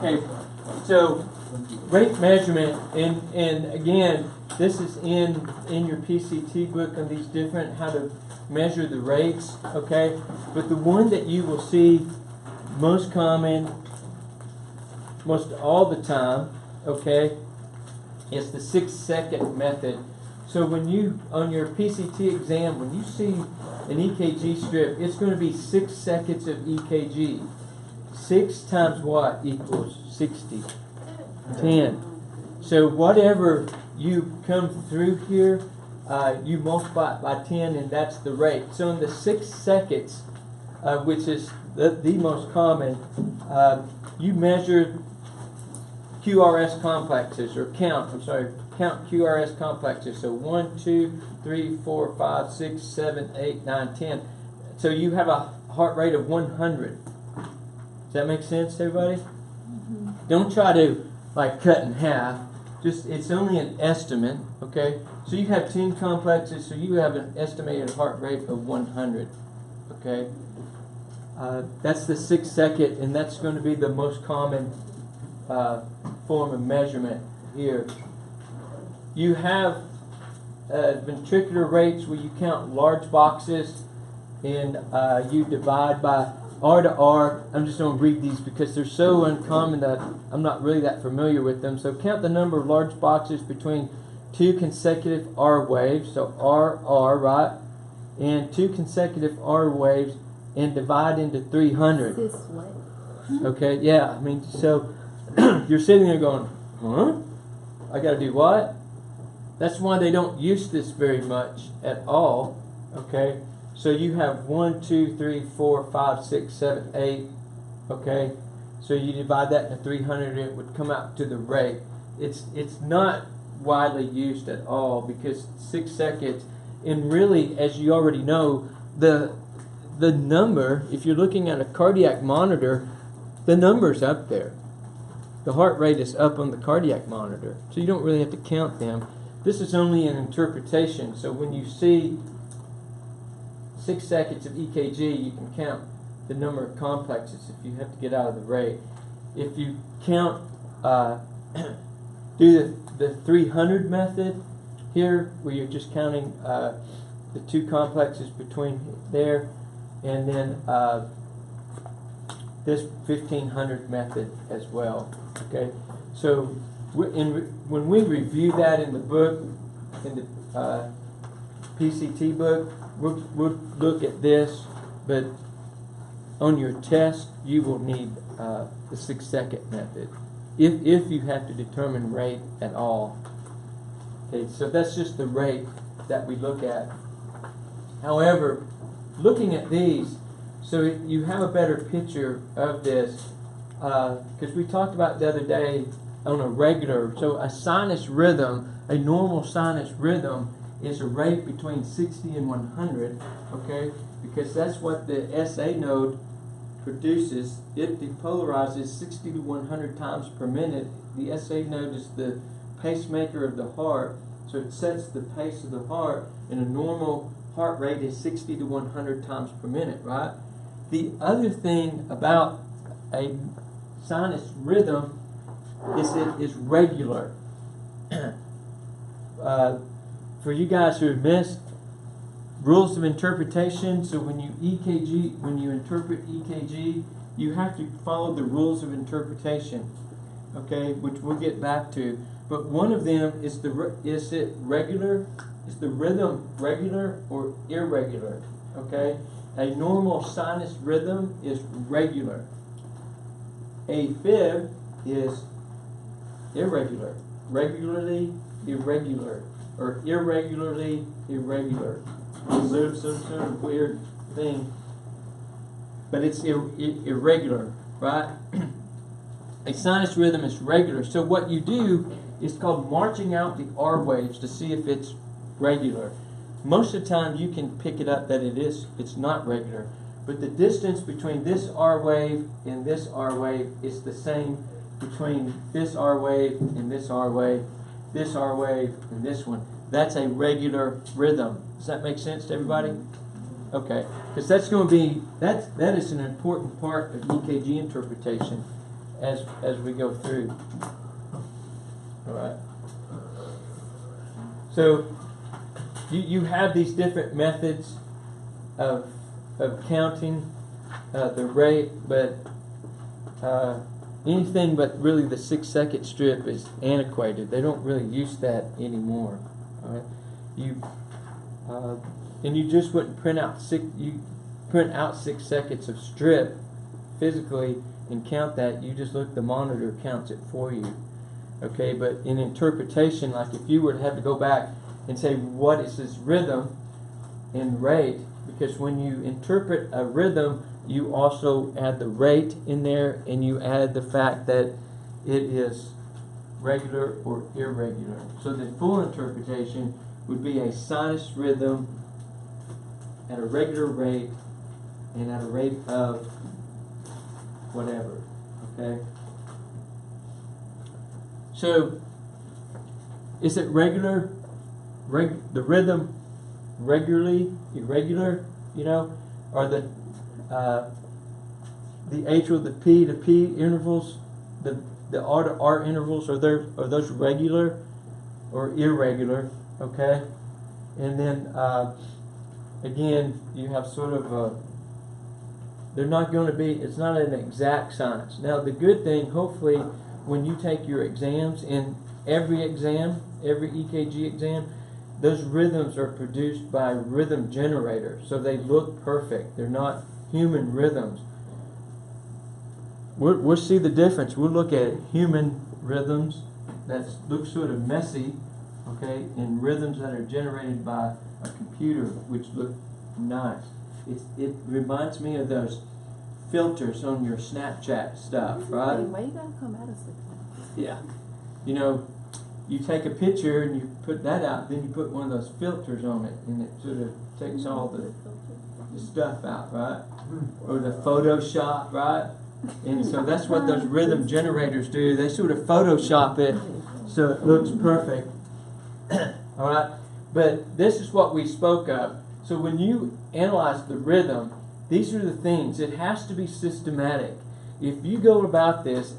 Okay, so rate measurement, and again, this is in your PCT book on these different, how to measure the rates, okay? But the one that you will see most common, most all the time, okay, is the 6-second method. So when you, on your PCT exam, when you see an EKG strip, it's going to be 6 seconds of EKG. 6 times what equals 60? 10. So whatever you come through here, you multiply it by 10, and that's the rate. So in the 6 seconds, which is the most common, you measure QRS complexes, or count QRS complexes. So 1, 2, 3, 4, 5, 6, 7, 8, 9, 10. So you have a heart rate of 100. Does that make sense to everybody? Mm-hmm. Don't try to like cut in half. Just, it's only an estimate, okay? So you have 10 complexes, so you have an estimated heart rate of 100, okay? That's the 6 second, and that's going to be the most common form of measurement here. You have ventricular rates where you count large boxes, and you divide by R to R. I'm just going to read these because they're so uncommon that I'm not really that familiar with them. So count the number of large boxes between 2 consecutive R waves, so R, right? And 2 consecutive R waves, and divide into 300. This way. Okay, yeah, I mean, so you're sitting there going, huh? I got to do what? That's why they don't use this very much at all, okay? So you have 1, 2, 3, 4, 5, 6, 7, 8, okay? So you divide that into 300, it would come out to the rate. It's not widely used at all because 6 seconds, and really, as you already know, the number, if you're looking at a cardiac monitor, the number's up there. The heart rate is up on the cardiac monitor, so you don't really have to count them. This is only an interpretation, so when you see 6 seconds of EKG, you can count the number of complexes if you have to get out of the rate. If you count, do the 300 method here, where you're just counting the 2 complexes between there, and then this 1500 method as well. Okay, so when we review that in the book, in the PCT book, we'll look at this, but on your test, you will need the 6 second method if you have to determine rate at all. Okay, so that's just the rate that we look at. However, looking at these, so you have a better picture of this, because we talked about the other day on a regular, so a sinus rhythm, a normal sinus rhythm is a rate between 60 and 100, okay, because that's what the SA node produces. It depolarizes 60 to 100 times per minute. The SA node is the pacemaker of the heart, so it sets the pace of the heart, and a normal heart rate is 60 to 100 times per minute, right? The other thing about a sinus rhythm is it is regular. For you guys who have missed rules of interpretation, so when you interpret EKG, you have to follow the rules of interpretation, okay, which we'll get back to. But one of them is is it regular? Is the rhythm regular or irregular? Okay, a normal sinus rhythm is regular. A fib is irregular, regularly irregular, or irregularly irregular. It's some sort of weird thing, but it's irregular, right? A sinus rhythm is regular. So what you do is called marching out the R waves to see if it's regular. Most of the time you can pick it up that it's not regular, but the distance between this R wave and this R wave is the same between this R wave and this R wave, this R wave and this one. That's a regular rhythm. Does that make sense to everybody? Okay, because that's going to be, that is an important part of EKG interpretation. as we go through. All right. So you have these different methods of counting the rate, but anything but really the 6-second strip is antiquated. They don't really use that anymore. All right. And you just wouldn't print out 6 seconds of strip physically and count that. You just look, the monitor counts it for you. Okay, but in interpretation, like if you were to have to go back and say, what is this rhythm and rate? Because when you interpret a rhythm, you also add the rate in there, and you add the fact that it is regular or irregular. So the full interpretation would be a sinus rhythm at a regular rate and at a rate of whatever. Okay? So, is it regular? The rhythm regularly, irregular? You know, are the atrial, the P to P intervals, the R to R intervals, are those regular or irregular? Okay, and then again, you have sort of they're not going to be. It's not an exact science. Now, the good thing, hopefully, when you take your exams, in every exam, every EKG exam, those rhythms are produced by rhythm generators, so they look perfect. They're not human rhythms. We'll see the difference. We'll look at human rhythms that look sort of messy, okay, and rhythms that are generated by a computer, which look nice. It reminds me of those filters on your Snapchat stuff, right? Why you gotta come at us like that? Yeah. You know, you take a picture and you put that out, then you put one of those filters on it, and it sort of takes all the stuff out, right? Or the Photoshop, right? And so that's what those rhythm generators do. They sort of Photoshop it so it looks perfect. All right? But this is what we spoke of. So when you analyze the rhythm, these are the things. It has to be systematic. If you go about this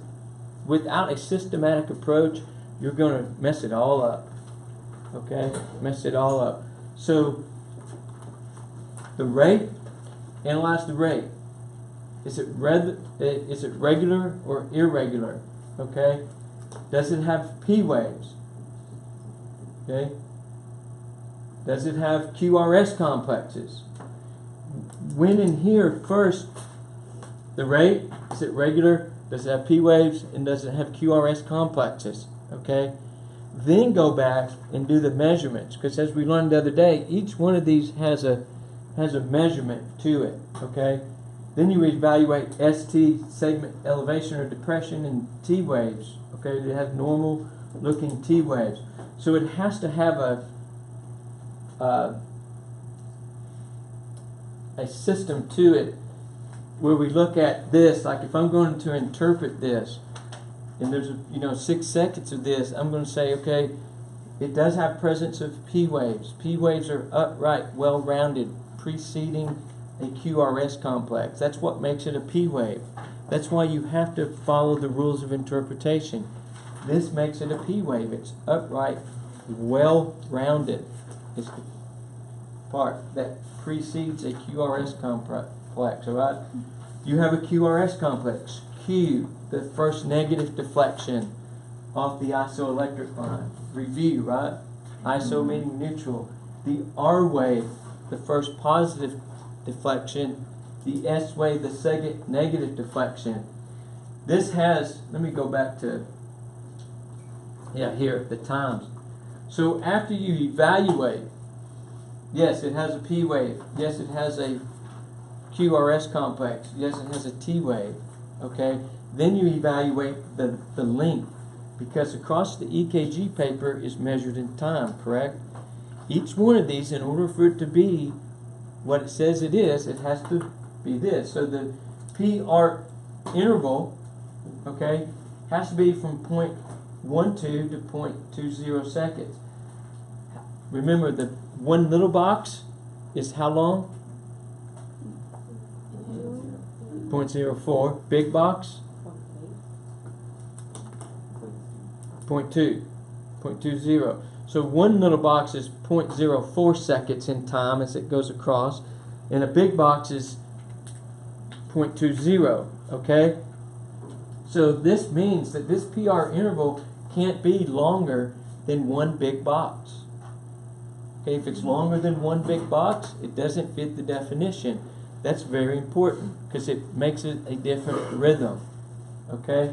without a systematic approach, you're going to mess it all up. Okay? Mess it all up. So, the rate, analyze the rate. Is it regular or irregular? Okay? Does it have P waves? Okay? Does it have QRS complexes? When in here first, the rate, is it regular? Does it have P waves? And does it have QRS complexes? Okay? Then go back and do the measurements, because as we learned the other day, each one of these has a measurement to it. Okay? Then you evaluate ST, segment elevation or depression, and T waves. Okay? They have normal looking T waves. So it has to have a system to it where we look at this, like if I'm going to interpret this, and there's 6 seconds of this, I'm going to say, okay, it does have presence of P waves. P waves are upright, well-rounded, preceding a QRS complex. That's what makes it a P wave. That's why you have to follow the rules of interpretation. This makes it a P wave. It's upright, well-rounded. It's the part that precedes a QRS complex, all right? You have a QRS complex. Q, the first negative deflection off the isoelectric line. Review, right? Iso meaning neutral. The R wave, the first positive deflection. The S wave, the second negative deflection. This has, let me go back to, here, the times. So after you evaluate, yes, it has a P wave. Yes, it has a QRS complex. Yes, it has a T wave. Okay? Then you evaluate the length, because across the EKG paper is measured in time, correct? Each one of these, in order for it to be what it says it is, it has to be this. So the PR interval, okay, has to be from 0.12 to 0.20 seconds. Remember, the one little box is how long? 0.04. Big box? 0.20. So one little box is 0.04 seconds in time as it goes across, and a big box is 0.20, okay? So this means that this PR interval can't be longer than one big box. Okay, if it's longer than one big box, it doesn't fit the definition. That's very important because it makes it a different rhythm. Okay?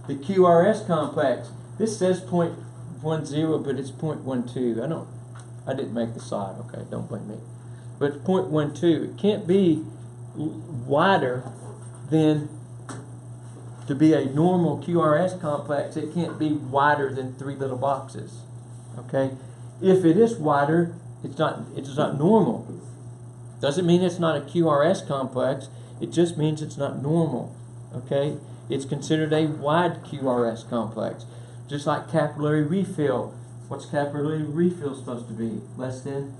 The QRS complex, this says 0.10, but it's 0.12. I didn't make the slide, okay, don't blame me. But 0.12, it can't be wider than, to be a normal QRS complex, it can't be wider than 3 little boxes. Okay? If it is wider, it's not normal. Doesn't mean it's not a QRS complex, it just means it's not normal. Okay? It's considered a wide QRS complex. Just like capillary refill. What's capillary refill supposed to be? Less than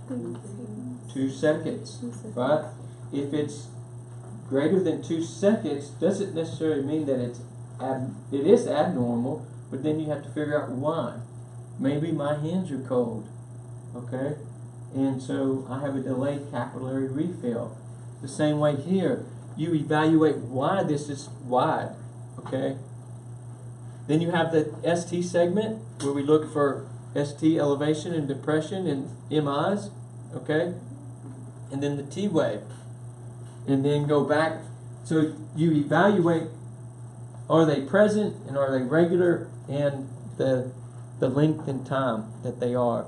2 seconds. Right? If it's greater than 2 seconds, doesn't necessarily mean that it is abnormal, but then you have to figure out why. Maybe my hands are cold, okay? And so I have a delayed capillary refill. The same way here, you evaluate why this is wide, okay? Then you have the ST segment, where we look for ST elevation and depression and MIs, okay? And then the T wave. And then go back. So you evaluate, are they present and are they regular, and the length and time that they are.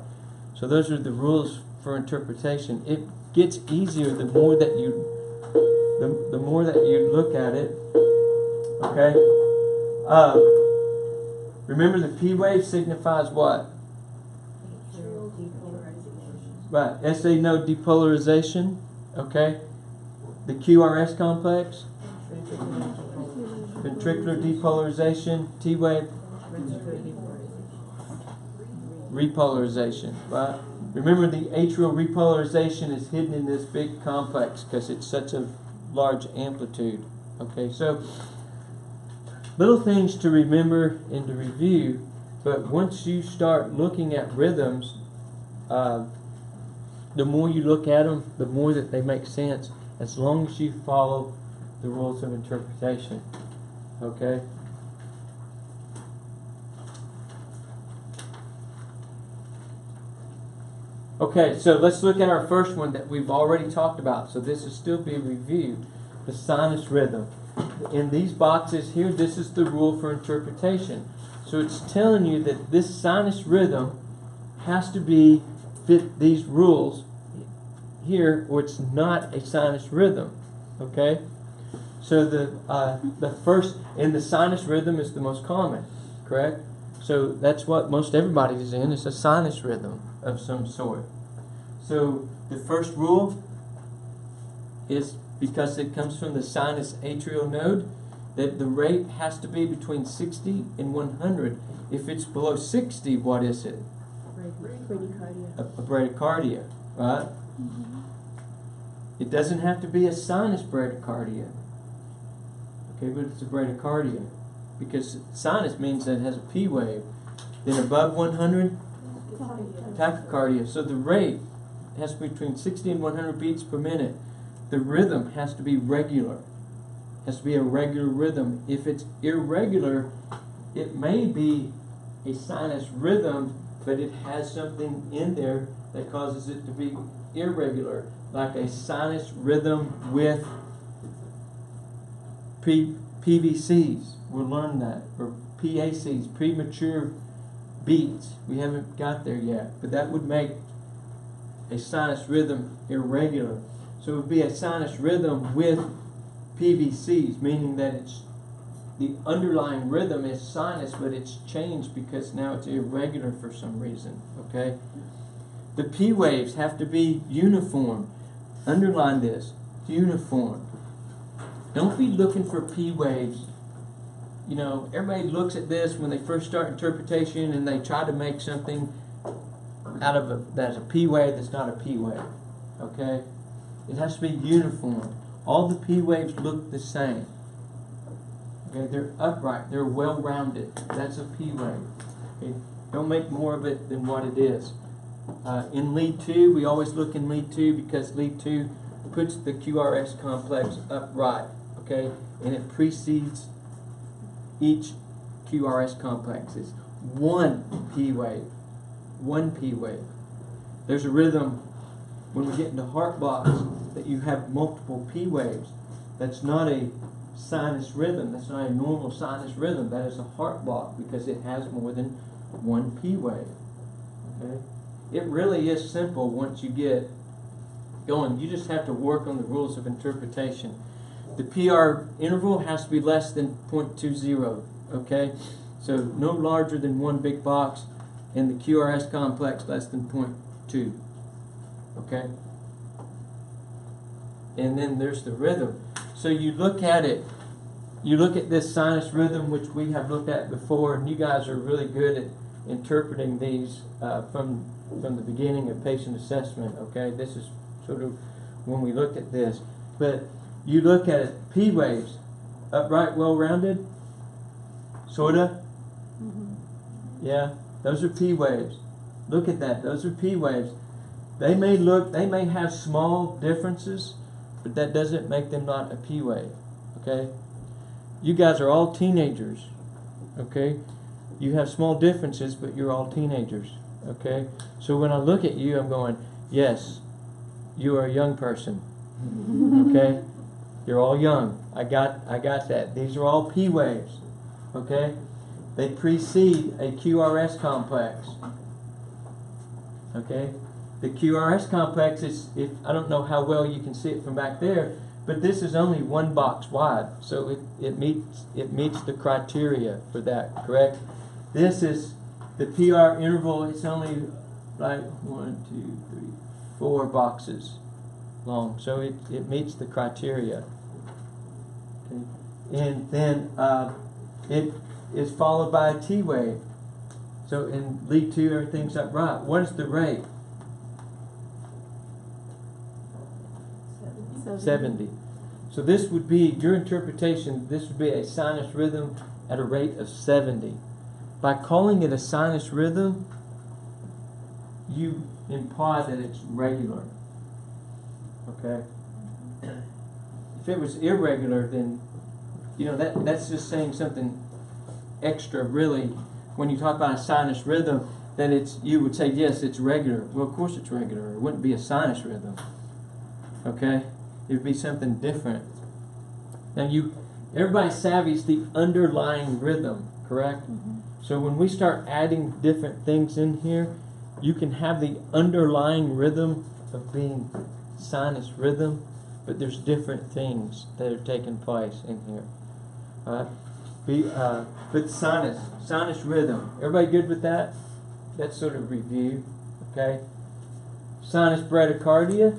So those are the rules for interpretation. It gets easier the more that you look at it. Okay. Remember, the P wave signifies what? Right. SA node depolarization. Okay. The QRS complex. Ventricular depolarization. T wave. Repolarization, right? Remember, the atrial repolarization is hidden in this big complex because it's such a large amplitude. Okay, so little things to remember and to review, but once you start looking at rhythms, the more you look at them, the more that they make sense, as long as you follow the rules of interpretation. Okay? Okay, so let's look at our first one that we've already talked about. So this is still being reviewed. The sinus rhythm. In these boxes here, this is the rule for interpretation. So it's telling you that this sinus rhythm has to fit these rules here, or it's not a sinus rhythm. Okay? So the first, and the sinus rhythm is the most common, correct? So that's what most everybody is in, is a sinus rhythm of some sort. So the first rule is, because it comes from the sinus atrial node, that the rate has to be between 60 and 100. If it's below 60, what is it? Bradycardia. A bradycardia, right? Mm-hmm. It doesn't have to be a sinus bradycardia. Okay, but it's a bradycardia. Because sinus means that it has a P wave. Then above 100, tachycardia. So the rate has to be between 60 and 100 beats per minute. The rhythm has to be regular. Has to be a regular rhythm. If it's irregular, it may be a sinus rhythm, but it has something in there that causes it to be irregular, like a sinus rhythm with PVCs. We'll learn that. Or PACs, premature beats. We haven't got there yet, but that would make a sinus rhythm irregular. So it would be a sinus rhythm with PVCs, meaning that it's the underlying rhythm is sinus, but it's changed because now it's irregular for some reason. Okay? The P waves have to be uniform. Underline this. Uniform. Don't be looking for P waves. You know, everybody looks at this when they first start interpretation and they try to make something out of that's a P wave that's not a P wave. Okay? It has to be uniform. All the P waves look the same. Okay, they're upright, they're well-rounded. That's a P wave. Okay, don't make more of it than what it is. In lead 2, we always look in lead 2 because lead 2 puts the QRS complex upright, okay, and it precedes each QRS complex. It's one P wave. One P wave. There's a rhythm when we get into heart blocks that you have multiple P waves. That's not a sinus rhythm. That's not a normal sinus rhythm. That is a heart block because it has more than one P wave. Okay? It really is simple once you get going. You just have to work on the rules of interpretation. The PR interval has to be less than 0.20. Okay? So no larger than one big box, and the QRS complex less than 0.2. Okay? And then there's the rhythm. So you look at it, you look at this sinus rhythm, which we have looked at before, and you guys are really good at interpreting these from the beginning of patient assessment. Okay? This is sort of when we looked at this. But you look at it, P waves, upright, well-rounded, sorta. Yeah, those are P waves. Look at that. Those are P waves. They may have small differences, but that doesn't make them not a P wave. Okay? You guys are all teenagers. Okay? You have small differences, but you're all teenagers. Okay? So when I look at you, I'm going, yes, you are a young person. Okay? You're all young. I got that. These are all P waves. Okay? They precede a QRS complex. Okay? The QRS complex is, I don't know how well you can see it from back there, but this is only one box wide, so it meets the criteria for that, correct? This is the PR interval. It's only like 1, 2, 3, 4 boxes long, so it meets the criteria. Okay? And then it is followed by a T wave. So in lead 2, everything's upright. What is the rate? 70. So this would be, your interpretation, this would be a sinus rhythm at a rate of 70. By calling it a sinus rhythm, you imply that it's regular. Okay? If it was irregular, then, you know, that's just saying something extra, really. When you talk about a sinus rhythm, that you would say, yes, it's regular. Well, of course it's regular. It wouldn't be a sinus rhythm. Okay? It would be something different. Now everybody's savvy is the underlying rhythm, correct? So when we start adding different things in here, you can have the underlying rhythm of being sinus rhythm, but there's different things that are taking place in here. But sinus rhythm. Everybody good with that? That's sort of review. Okay. Sinus bradycardia,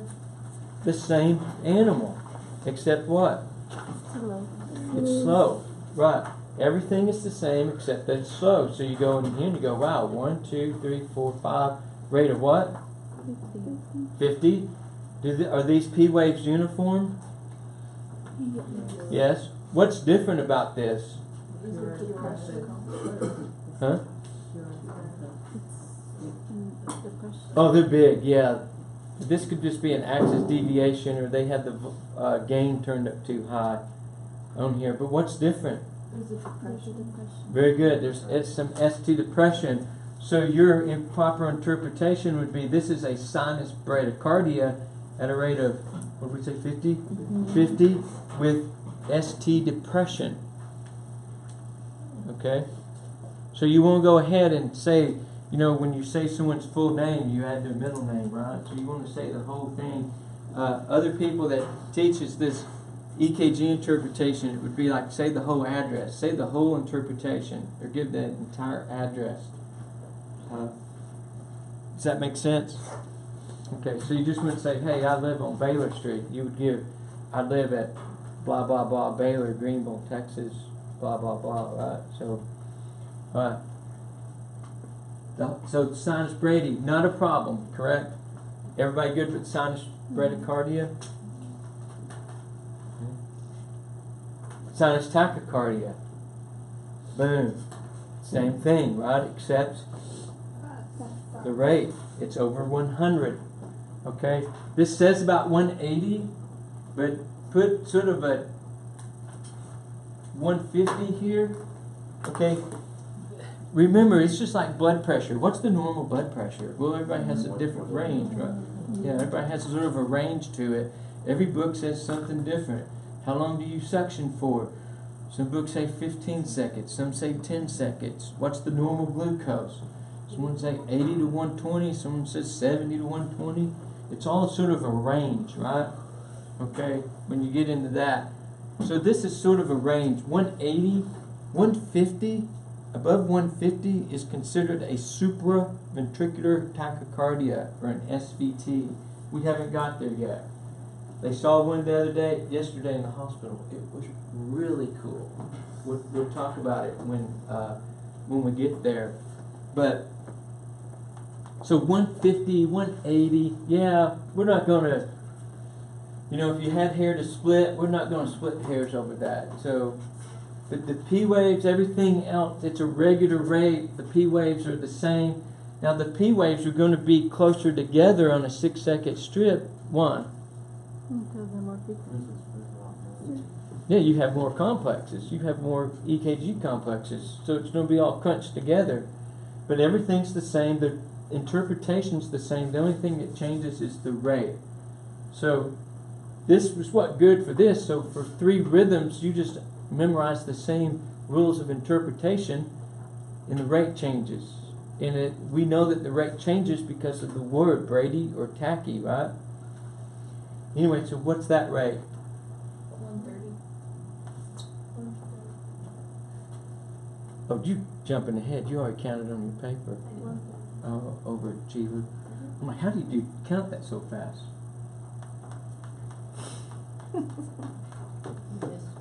the same animal, except what? Slow. It's slow. Right. Everything is the same except that it's slow. So you go in here and you go, wow, 1, 2, 3, 4, 5. Rate of what? 50. Are these P waves uniform? Yes. What's different about this? Huh? Oh, they're big, yeah. This could just be an axis deviation, or they had the gain turned up too high on here. But what's different? There's a depression. Very good. There's some ST depression. So your improper interpretation would be this is a sinus bradycardia at a rate of, what did we say, 50? 50 with ST depression. Okay? So you won't go ahead and say, you know, when you say someone's full name, you add their middle name, right? So you want to say the whole thing. Other people that teaches this EKG interpretation, it would be like say the whole address, say the whole interpretation, or give that entire address. Does that make sense? Okay, so you just wouldn't say, hey, I live on Baylor Street. You would give, I live at blah, blah, blah, Baylor, Greenville, Texas, blah, blah, blah, right? So, so sinus brady, not a problem, correct? Everybody good with sinus bradycardia? Sinus tachycardia. Boom. Same thing, right? Except the rate. It's over 100. Okay? This says about 180, but put sort of a 150 here. Okay? Remember, it's just like blood pressure. What's the normal blood pressure? Well, everybody has a different range, right? Yeah, everybody has sort of a range to it. Every book says something different. How long do you suction for? Some books say 15 seconds. Some say 10 seconds. What's the normal glucose? Someone say 80 to 120. Someone says 70 to 120. It's all sort of a range, right? Okay, when you get into that. So this is sort of a range. 180, 150, above 150 is considered a Supra Ventricular Tachycardia, or an SVT. We haven't got there yet. They saw one the other day, yesterday in the hospital. It was really cool. We'll talk about it when we get there. But so 150, 180, yeah, we're not going to, if you had hair to split, we're not going to split hairs over that. So, but the P waves, everything else, it's a regular rate. The P waves are the same. Now the P waves are going to be closer together on a 6-second strip. One. Because they're more frequent. Yeah, you have more complexes. You have more EKG complexes. So it's going to be all crunched together. But everything's the same. The interpretation's the same. The only thing that changes is the rate. So this was good for this. So for 3 rhythms, you just memorize the same rules of interpretation, and the rate changes. And we know that the rate changes because of the word Brady or tachy, right? Anyway, so what's that rate? 130. Oh, you jumping ahead. You already counted on your paper. Oh, overachiever. I'm like, how do you count that so fast?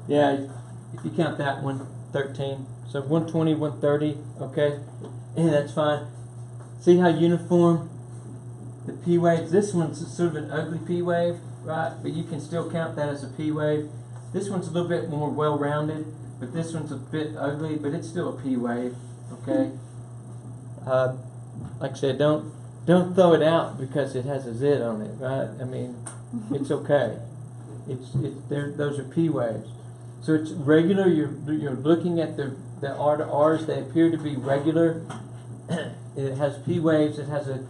Yeah, if you count that one, 13. So 120, 130, okay? And that's fine. See how uniform the P waves, this one's sort of an ugly P wave, right? But you can still count that as a P wave. This one's a little bit more well-rounded, but this one's a bit ugly, but it's still a P wave, okay? Like I said, don't throw it out because it has a Z on it, right? I mean, it's okay. Those are P waves. So it's regular. You're looking at the R to R's. They appear to be regular. It has P waves. It has a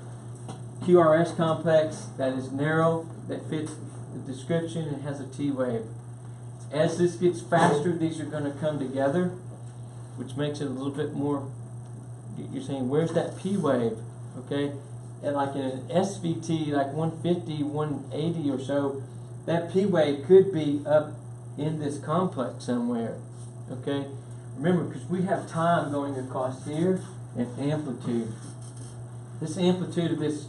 Qrs complex that is narrow, that fits the description. It has a T wave. As this gets faster, these are going to come together, which makes it a little bit more. You're saying, where's that P wave? Okay, and like in an SVT, like 150, 180 or so, that P wave could be up in this complex somewhere. Okay, remember, because we have time going across here and amplitude. This amplitude of this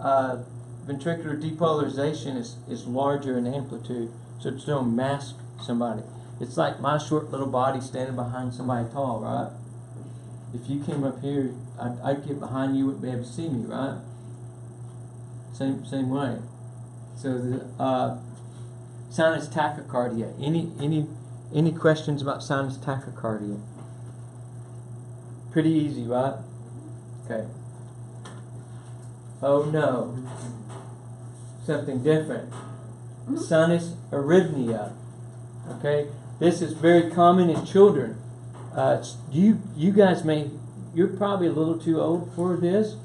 ventricular depolarization is larger in amplitude, so it's going to mask somebody. It's like my short little body standing behind somebody tall, right? If you came up here, I'd get behind you, wouldn't be able to see me, right? Same way. So the sinus tachycardia. Any questions about sinus tachycardia? Pretty easy, right? Okay. Oh no. Something different. Sinus arrhythmia. Okay. This is very common in children. You guys you're probably a little too old for this,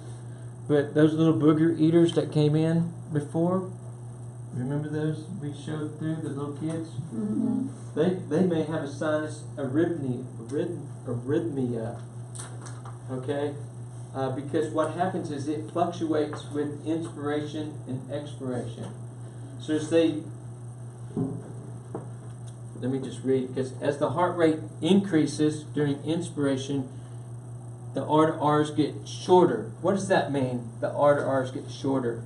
but those little booger eaters that came in before, remember those we showed through, the little kids? Mm-hmm. They may have a sinus arrhythmia, okay? Because what happens is it fluctuates with inspiration and expiration. So let me just read, because as the heart rate increases during inspiration, the R to R's get shorter. What does that mean, the R to R's get shorter?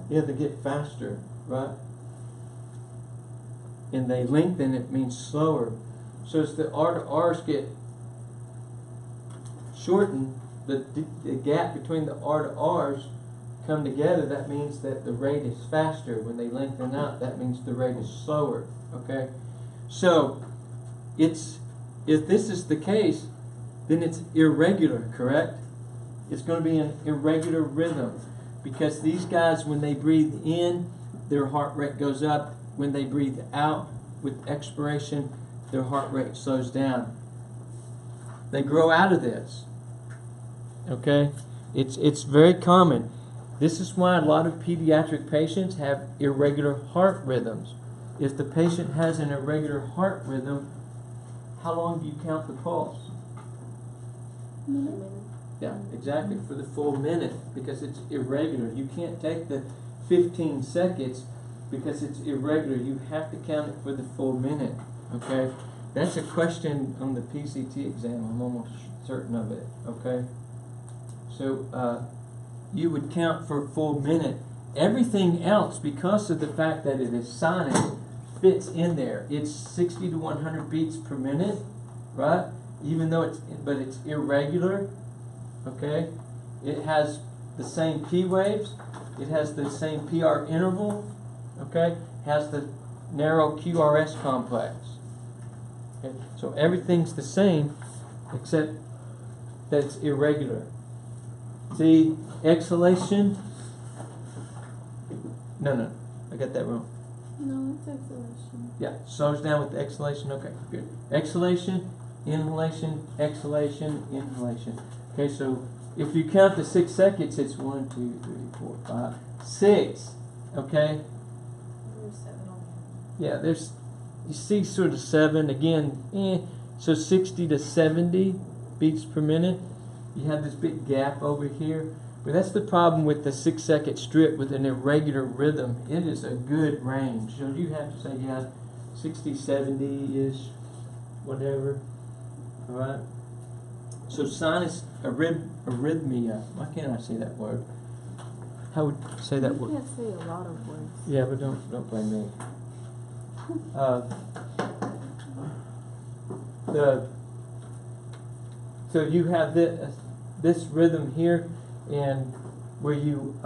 Yeah, they get faster, right? And they lengthen, it means slower. So as the R to R's get shortened, the gap between the R to R's come together, that means that the rate is faster. When they lengthen out, that means the rate is slower. Okay? So, if this is the case, then it's irregular, correct? It's going to be an irregular rhythm because these guys, when they breathe in, their heart rate goes up. When they breathe out with expiration, their heart rate slows down. They grow out of this. Okay? It's very common. This is why a lot of pediatric patients have irregular heart rhythms. If the patient has an irregular heart rhythm, how long do you count the pulse? Yeah, exactly, for the full minute, because it's irregular. You can't take the 15 seconds because it's irregular. You have to count it for the full minute. Okay? That's a question on the PCT exam. I'm almost certain of it. Okay? So you would count for a full minute. Everything else, because of the fact that it is sinus, fits in there. It's 60 to 100 beats per minute, right? Even though it's irregular. Okay? It has the same P waves. It has the same PR interval. Okay? Has the narrow QRS complex. Okay? So everything's the same except that it's irregular. See, exhalation. No, I got that wrong. No, it's exhalation. Yeah, slows down with the exhalation. Okay, good. Exhalation, inhalation, exhalation, inhalation. Okay, so if you count the 6 seconds, it's 1, 2, 3, 4, 5, 6. Okay? There's 7 on Yeah, you see sort of 7. Again, so 60 to 70 beats per minute. You have this big gap over here. But that's the problem with the 6 second strip with an irregular rhythm. It is a good range. So you have to say, yeah, 60, 70-ish, whatever. All right? So sinus arrhythmia. Why can't I say that word? How would you say that word? You can't say a lot of words. Yeah, but don't blame me. So you have this rhythm here, and where you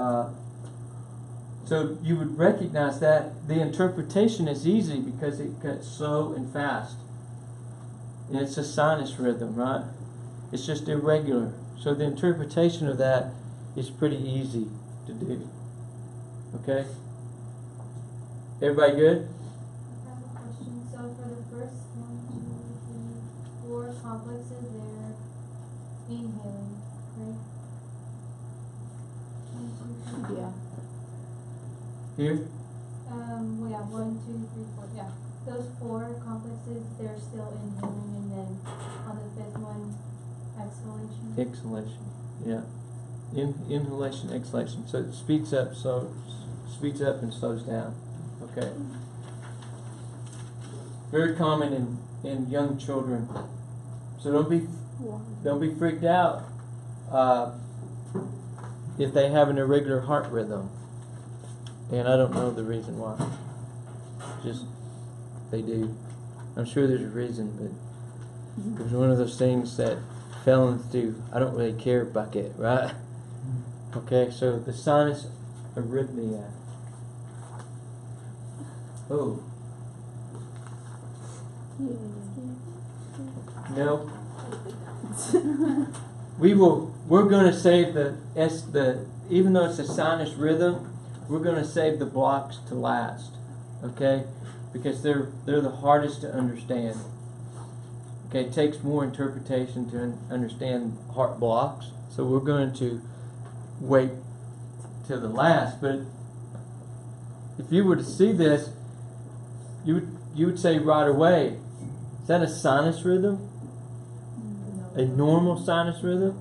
so you would recognize that the interpretation is easy because it gets slow and fast, and it's a sinus rhythm, right? It's just irregular. So the interpretation of that is pretty easy to do. Okay? Everybody good? I have a question. So for the first 1, 2, 3, 4 complexes, they're inhaling, right? 1, 2, 3. Yeah. Here? Well, yeah, 1, 2, 3, 4. Yeah, those 4 complexes, they're still inhaling, and then on the 5th one, exhalation. Exhalation. Yeah. Inhalation, exhalation. So it speeds up and slows down. Okay. Very common in young children. So don't be freaked out if they have an irregular heart rhythm. And I don't know the reason why. Just they do. I'm sure there's a reason, but it was one of those things that fell into I don't really care bucket, right? Okay, so the sinus arrhythmia. Oh. No. We're going to save even though it's a sinus rhythm, we're going to save the blocks to last. Okay? Because they're the hardest to understand. Okay, it takes more interpretation to understand heart blocks. So we're going to wait till the last. But if you were to see this, you would say right away, is that a sinus rhythm? No. A normal sinus rhythm?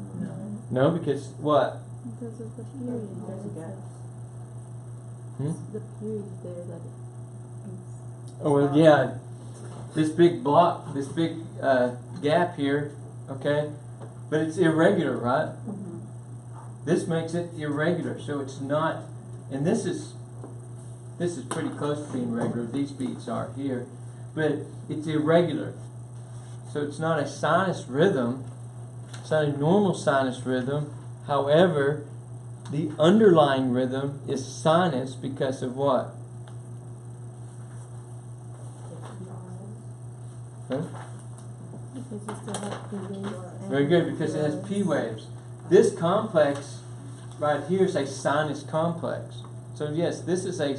No, because what? Because of the period. There's a gap. The period there that it's Oh, well, yeah. This big block, this big gap here, okay? But it's irregular, right? Mm-hmm. This makes it irregular, so it's not, and this is pretty close to being regular. These beats are here, but it's irregular. So it's not a sinus rhythm. It's not a normal sinus rhythm. However, The underlying rhythm is sinus because of what? Huh? Because you still have P waves. Very good, because it has P waves. This complex right here is a sinus complex. So yes, this is a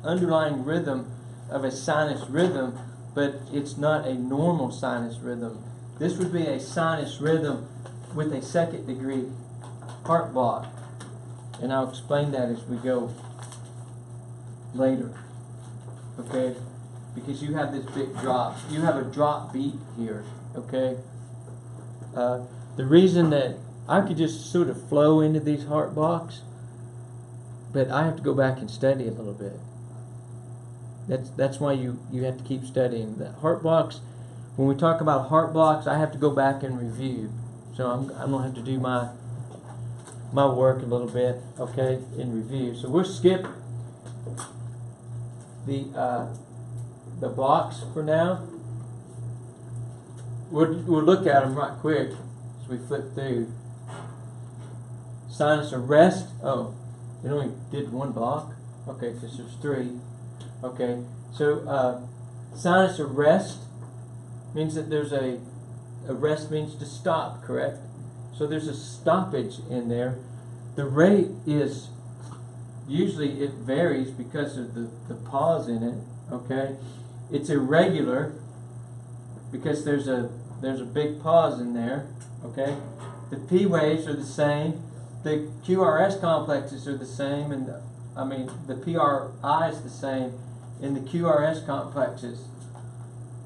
underlying rhythm of a sinus rhythm, but it's not a normal sinus rhythm. This would be a sinus rhythm with a second degree heart block. And I'll explain that as we go later. Okay? Because you have this big drop. You have a drop beat here. Okay? The reason that I could just sort of flow into these heart blocks, but I have to go back and study a little bit. That's why you have to keep studying. The heart blocks, when we talk about heart blocks, I have to go back and review. So I'm going to have to do my work a little bit, okay, in review. So we'll skip the blocks for now. We'll look at them right quick as we flip through. Sinus arrest. Oh, it only did one block. Okay, because there's three. Okay, so sinus arrest means that there's a arrest means to stop, correct? So there's a stoppage in there. The rate is usually it varies because of the pause in it. Okay, it's irregular because there's a big pause in there. Okay, the P waves are the same. The QRS complexes are the same, and the PRI is the same, and the QRS complexes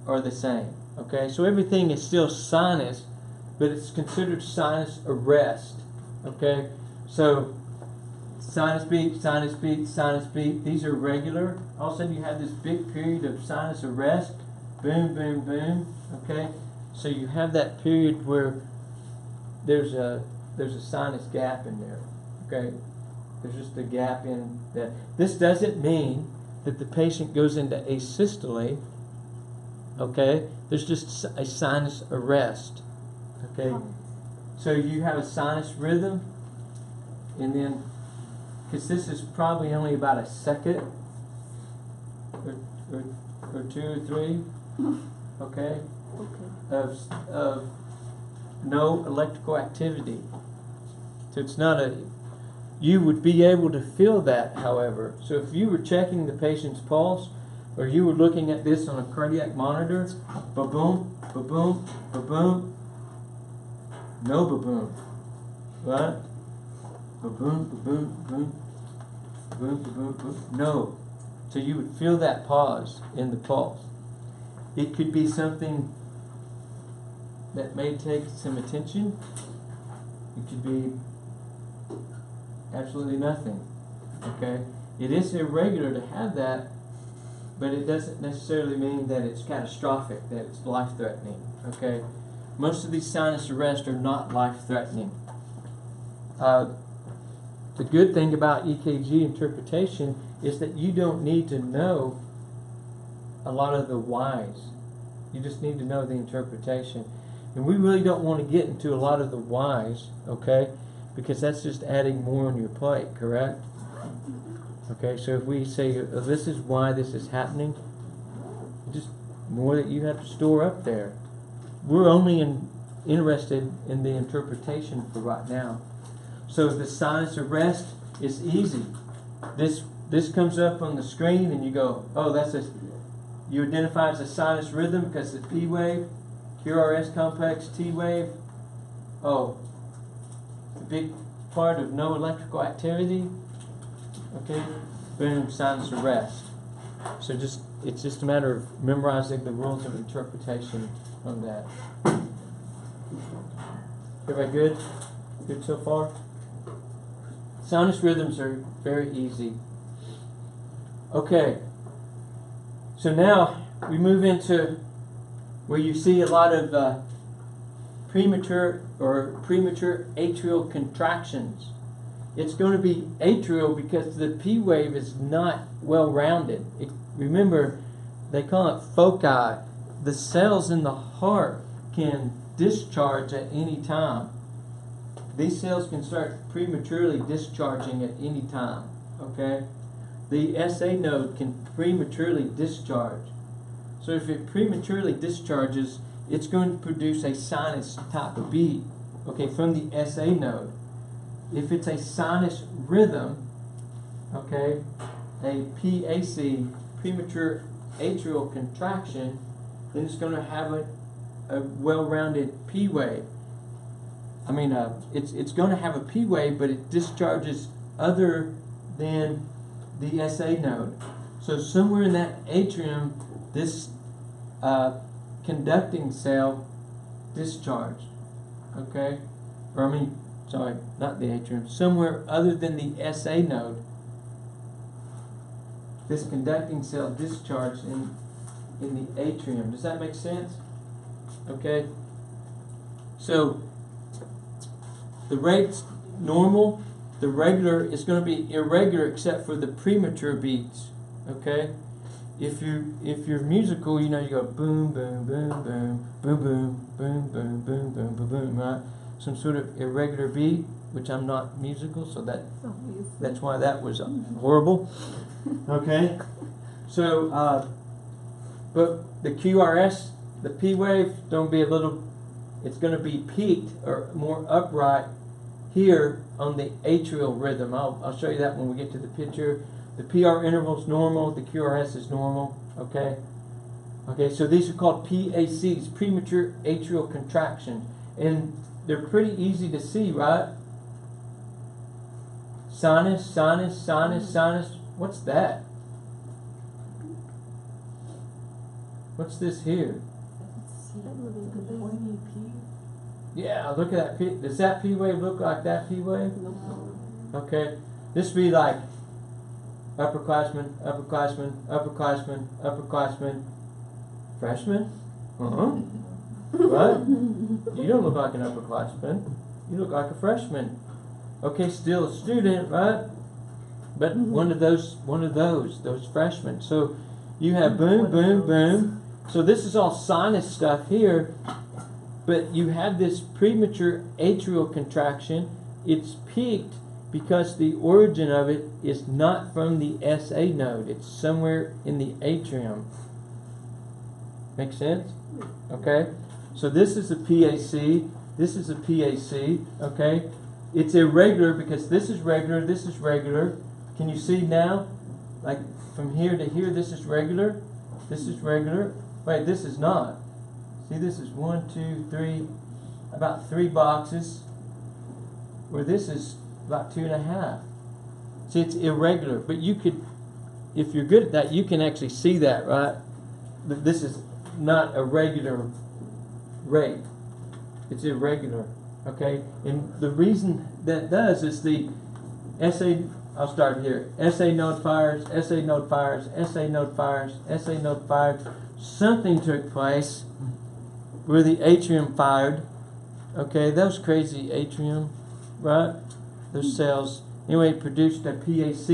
are the same. Okay, so everything is still sinus, but it's considered sinus arrest. Okay, so sinus beat, sinus beat, sinus beat. These are regular. All of a sudden, you have this big period of sinus arrest. Boom, boom, boom. Okay, so you have that period where there's a sinus gap in there. Okay, there's just a gap in that. This doesn't mean that the patient goes into asystole. Okay, there's just a sinus arrest. Okay, so you have a sinus rhythm, and then, because this is probably only about a second, or two or three, okay, of no electrical activity. So it's not you would be able to feel that, however. So if you were checking the patient's pulse, or you were looking at this on a cardiac monitor, ba-boom, ba-boom, ba-boom, no ba-boom, right? Ba-boom, ba-boom, boom, boom, ba-boom, boom, no. So you would feel that pause in the pulse. It could be something that may take some attention. It could be absolutely nothing. Okay? It is irregular to have that, but it doesn't necessarily mean that it's catastrophic, that it's life-threatening. Okay? Most of these sinus arrests are not life-threatening. The good thing about EKG interpretation is that you don't need to know a lot of the whys. You just need to know the interpretation. And we really don't want to get into a lot of the whys, okay? Because that's just adding more on your plate, correct? Okay, so if we say, oh, this is why this is happening, just more that you have to store up there. We're only interested in the interpretation for right now. So the sinus arrest is easy. This comes up on the screen and you go, oh, you identify as a sinus rhythm because the P wave, QRS complex, T wave. Oh, the big part of no electrical activity. Okay, boom, sinus arrest. So it's just a matter of memorizing the rules of interpretation on that. Everybody good? Good so far? Sinus rhythms are very easy. Okay, so now we move into where you see a lot of premature atrial contractions. It's going to be atrial because the P wave is not well rounded. Remember, they call it foci. The cells in the heart can discharge at any time. these cells can start prematurely discharging at any time, okay? The SA node can prematurely discharge. So if it prematurely discharges, it's going to produce a sinus type of beat, okay, from the SA node. If it's a sinus rhythm, okay, a PAC, premature atrial contraction, then it's going to have a well-rounded P wave. I mean, it's going to have a P wave, but it discharges other than the SA node. So somewhere in that atrium, this conducting cell discharged, okay? Or I mean, sorry, not the atrium. Somewhere other than the SA node, this conducting cell discharged in the atrium. Does that make sense? Okay. So the rate's normal. The regular is going to be irregular except for the premature beats. Okay. If you're musical, you know you go boom boom boom boom boom boom boom boom boom boom boom boom, right? Some sort of irregular beat, which I'm not musical, so that's why that was horrible. Okay. So but the QRS, the P wave, don't be a little. It's going to be peaked or more upright here on the atrial rhythm. I'll show you that when we get to the picture. The PR interval is normal. The QRS is normal. Okay. Okay. So these are called PACs, premature atrial contraction, and they're pretty easy to see, right? Sinus, sinus, sinus, sinus. What's that? What's this here? Yeah, look at that P. Does that P wave look like that P wave? Okay. This would be like upperclassmen, upperclassmen, upperclassmen, upperclassmen, freshman? What? You don't look like an upperclassman. You look like a freshman. Okay, still a student, right? But one of those freshmen. So you have boom, boom, boom. So this is all sinus stuff here, but you have this premature atrial contraction. It's peaked because the origin of it is not from the SA node. It's somewhere in the atrium. Make sense? Okay. So this is a PAC. This is a PAC. Okay. It's irregular because this is regular. This is regular. Can you see now? Like from here to here, this is regular. This is regular. Wait, this is not. See, this is 1, 2, 3, about 3 boxes. Where this is about 2.5. See, it's irregular. But you could, if you're good at that, you can actually see that, right? This is not a regular rate. It's irregular. Okay? And the reason that does is the SA, I'll start here. SA node fires, SA node fires, SA node fires, SA node fires. Something took place where the atrium fired. Okay, that was crazy atrium, right? Those cells. Anyway, it produced a PAC.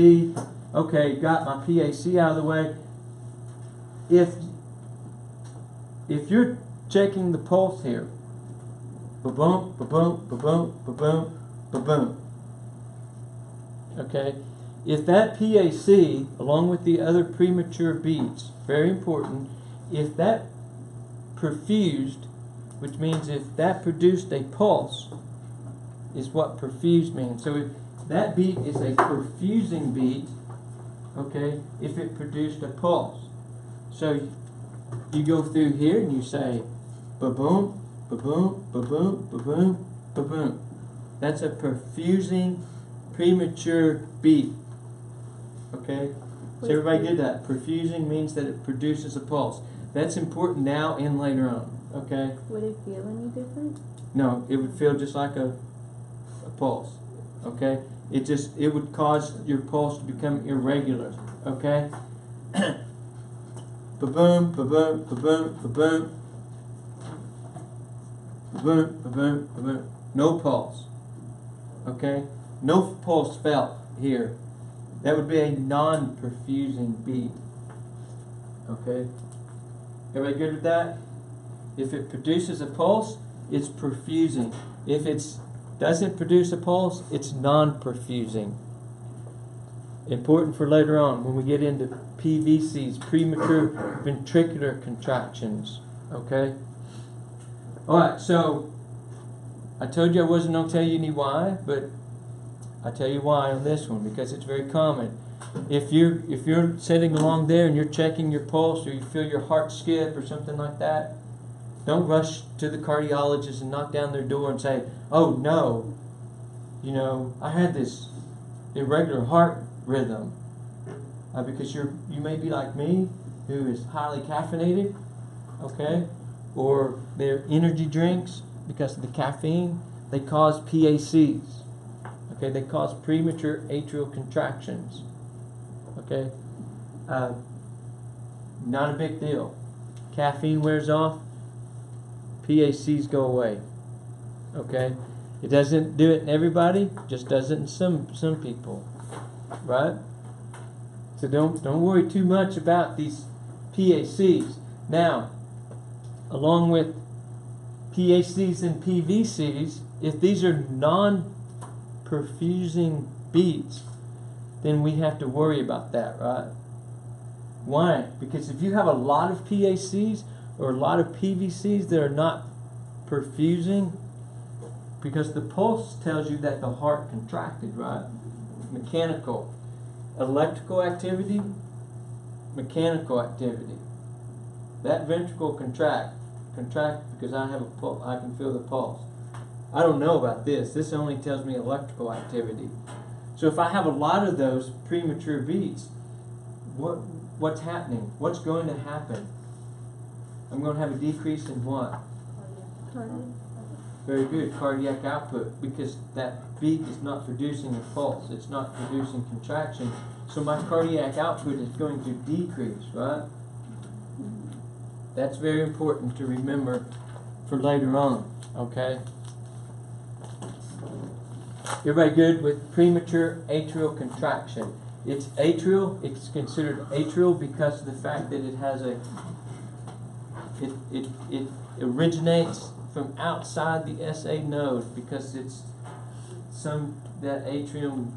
Okay, got my PAC out of the way. If you're checking the pulse here, ba-boom, ba-boom, ba-boom, ba-boom, ba-boom. Okay, if that PAC, along with the other premature beats, very important, if that perfused, which means if that produced a pulse, is what perfused means. So if that beat is a perfusing beat, okay, if it produced a pulse. So you go through here and you say, ba-boom, ba-boom, ba-boom, ba-boom, ba-boom. That's a perfusing premature beat. Okay? So everybody get that. Perfusing means that it produces a pulse. That's important now and later on. Okay? Would it feel any different? No, it would feel just like a pulse. Okay? It would cause your pulse to become irregular. Okay? Ba-boom, ba-boom, ba-boom, ba-boom. Ba-boom, ba-boom, ba-boom. No pulse. Okay? No pulse felt here. That would be a non-perfusing beat. Okay? Everybody good with that? If it produces a pulse, it's perfusing. If it's doesn't produce a pulse, it's non-perfusing. Important for later on when we get into PVCs, premature ventricular contractions. Okay? Alright, so I told you I wasn't going to tell you any why, but I tell you why on this one, because it's very common. If you're sitting along there and you're checking your pulse, or you feel your heart skip or something like that, don't rush to the cardiologist and knock down their door and say, "Oh no, I had this irregular heart rhythm," because you may be like me, who is highly caffeinated, okay, or their energy drinks, because of the caffeine, they cause PACs. Okay, they cause premature atrial contractions. Okay, not a big deal. Caffeine wears off, PACs go away. Okay, it doesn't do it in everybody, just does it in some people, right? So don't worry too much about these PACs. Now, along with PACs and PVCs, if these are non-perfusing beats, then we have to worry about that, right? Why? Because if you have a lot of PACs or a lot of PVCs that are not perfusing, because the pulse tells you that the heart contracted, right? Mechanical. Electrical activity, mechanical activity. That ventricle contract because I have a pulse, I can feel the pulse. I don't know about this. This only tells me electrical activity. So if I have a lot of those premature beats, what's happening? What's going to happen? I'm going to have a decrease in what? Very good, cardiac output, because that beat is not producing a pulse. It's not producing contraction. So my cardiac output is going to decrease, right? That's very important to remember for later on, okay? Everybody good with premature atrial contraction? It's atrial. It's considered atrial because of the fact that it has it originates from outside the SA node, because it's that atrium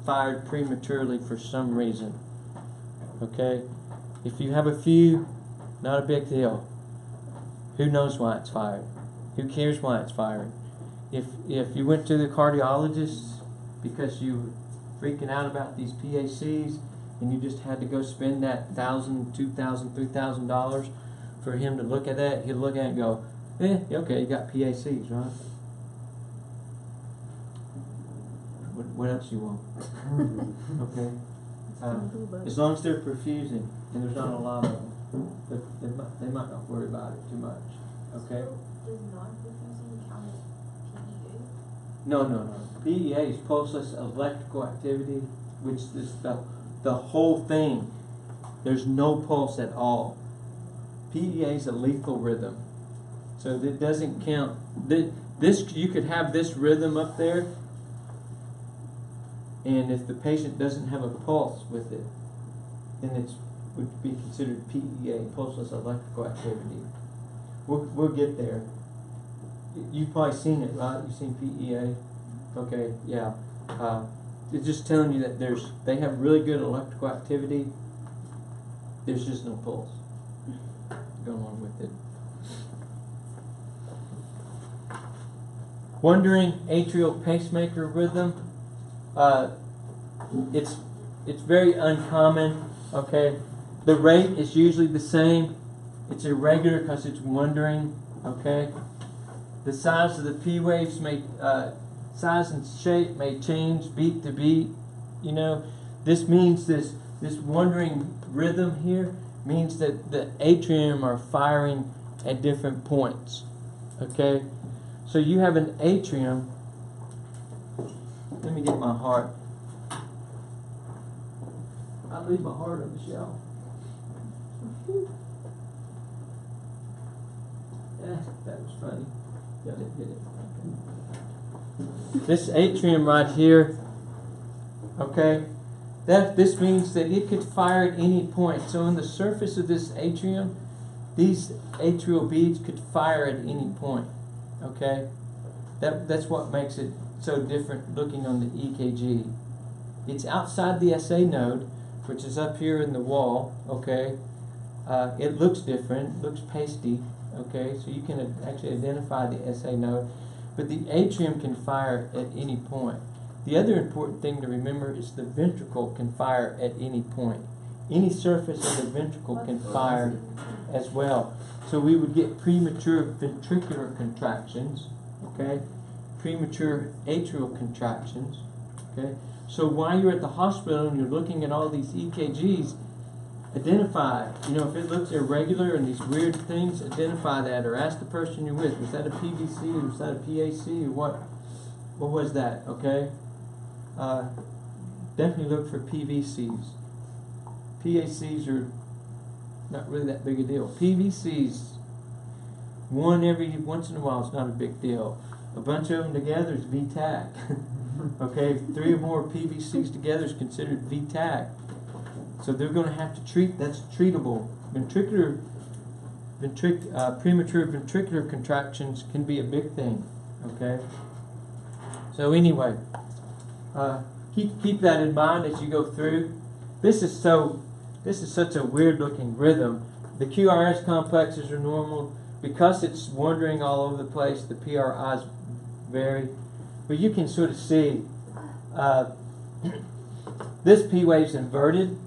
fired prematurely for some reason. Okay? If you have a few, not a big deal. Who knows why it's fired? Who cares why it's firing? If you went to the cardiologist because you were freaking out about these PACs and you just had to go spend that $1,000, $2,000, $3,000 for him to look at that, he'll look at it and go, okay, you got PACs, right? What else you want? Okay. As long as they're perfusing and there's not a lot of them, they might not worry about it too much. Okay? So does non-perfusing count as PEA? No. PEA is pulseless electrical activity, which is the whole thing. There's no pulse at all. PEA is a lethal rhythm. So that doesn't count. You could have this rhythm up there, and if the patient doesn't have a pulse with it, then it would be considered PEA, pulseless electrical activity. We'll get there. You've probably seen it, right? You've seen PEA? Okay, yeah. It's just telling you that they have really good electrical activity. There's just no pulse going on with it. Wandering atrial pacemaker rhythm. It's very uncommon. Okay, the rate is usually the same. It's irregular because it's wandering. Okay, the size of the P waves size and shape may change beat to beat. This means this wandering rhythm here means that the atrium are firing at different points. Okay, so you have an atrium. Let me get my heart. I leave my heart on the shelf. That was funny. Yeah, didn't hit it. Okay. This atrium right here, okay, this means that it could fire at any point. So on the surface of this atrium, these atrial beads could fire at any point. Okay? That's what makes it so different looking on the EKG. It's outside the SA node, which is up here in the wall, okay? It looks different, looks pasty, okay? So you can actually identify the SA node, but the atrium can fire at any point. The other important thing to remember is the ventricle can fire at any point. Any surface of the ventricle can fire as well. So we would get premature ventricular contractions, okay? Premature atrial contractions, okay? So while you're at the hospital and you're looking at all these EKGs, identify, if it looks irregular and these weird things, identify that, or ask the person you're with, was that a PVC or was that a PAC or what was that, okay? Definitely look for PVCs. PACs are not really that big a deal. PVCs, one every once in a while is not a big deal. A bunch of them together is VTAC. Okay, 3 or more PVCs together is considered VTAC. So they're going to have to treat, that's treatable. Premature ventricular contractions can be a big thing, okay? So anyway, keep that in mind as you go through. This is such a weird looking rhythm. The Qrs complexes are normal. Because it's wandering all over the place, the PRIs vary. But you can sort of see this P wave's inverted,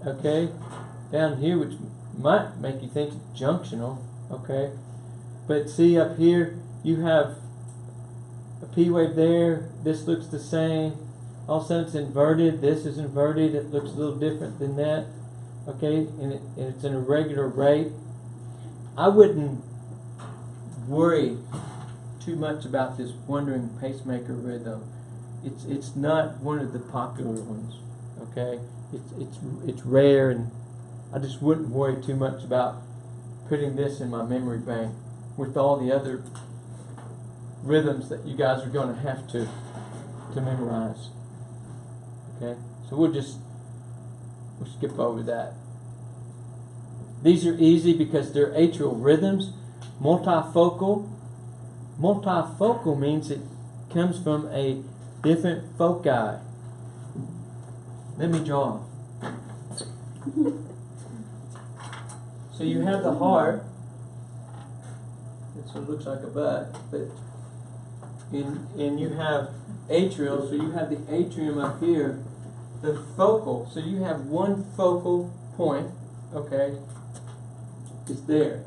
okay, down here, which might make you think it's junctional, okay. But see up here, you have a P wave there. This looks the same. All of a sudden it's inverted. This is inverted. It looks a little different than that, okay, and it's an irregular rate. I wouldn't worry too much about this wandering pacemaker rhythm. It's not one of the popular ones, okay? It's rare, and I just wouldn't worry too much about putting this in my memory bank with all the other rhythms that you guys are going to have to memorize. Okay, so we'll skip over that. These are easy because they're atrial rhythms. Multifocal. Multifocal means it comes from a different foci. Let me draw. So you have the heart. This one looks like a butt, but and you have atrial, so you have the atrium up here. The focal, so you have one focal point, okay, is there.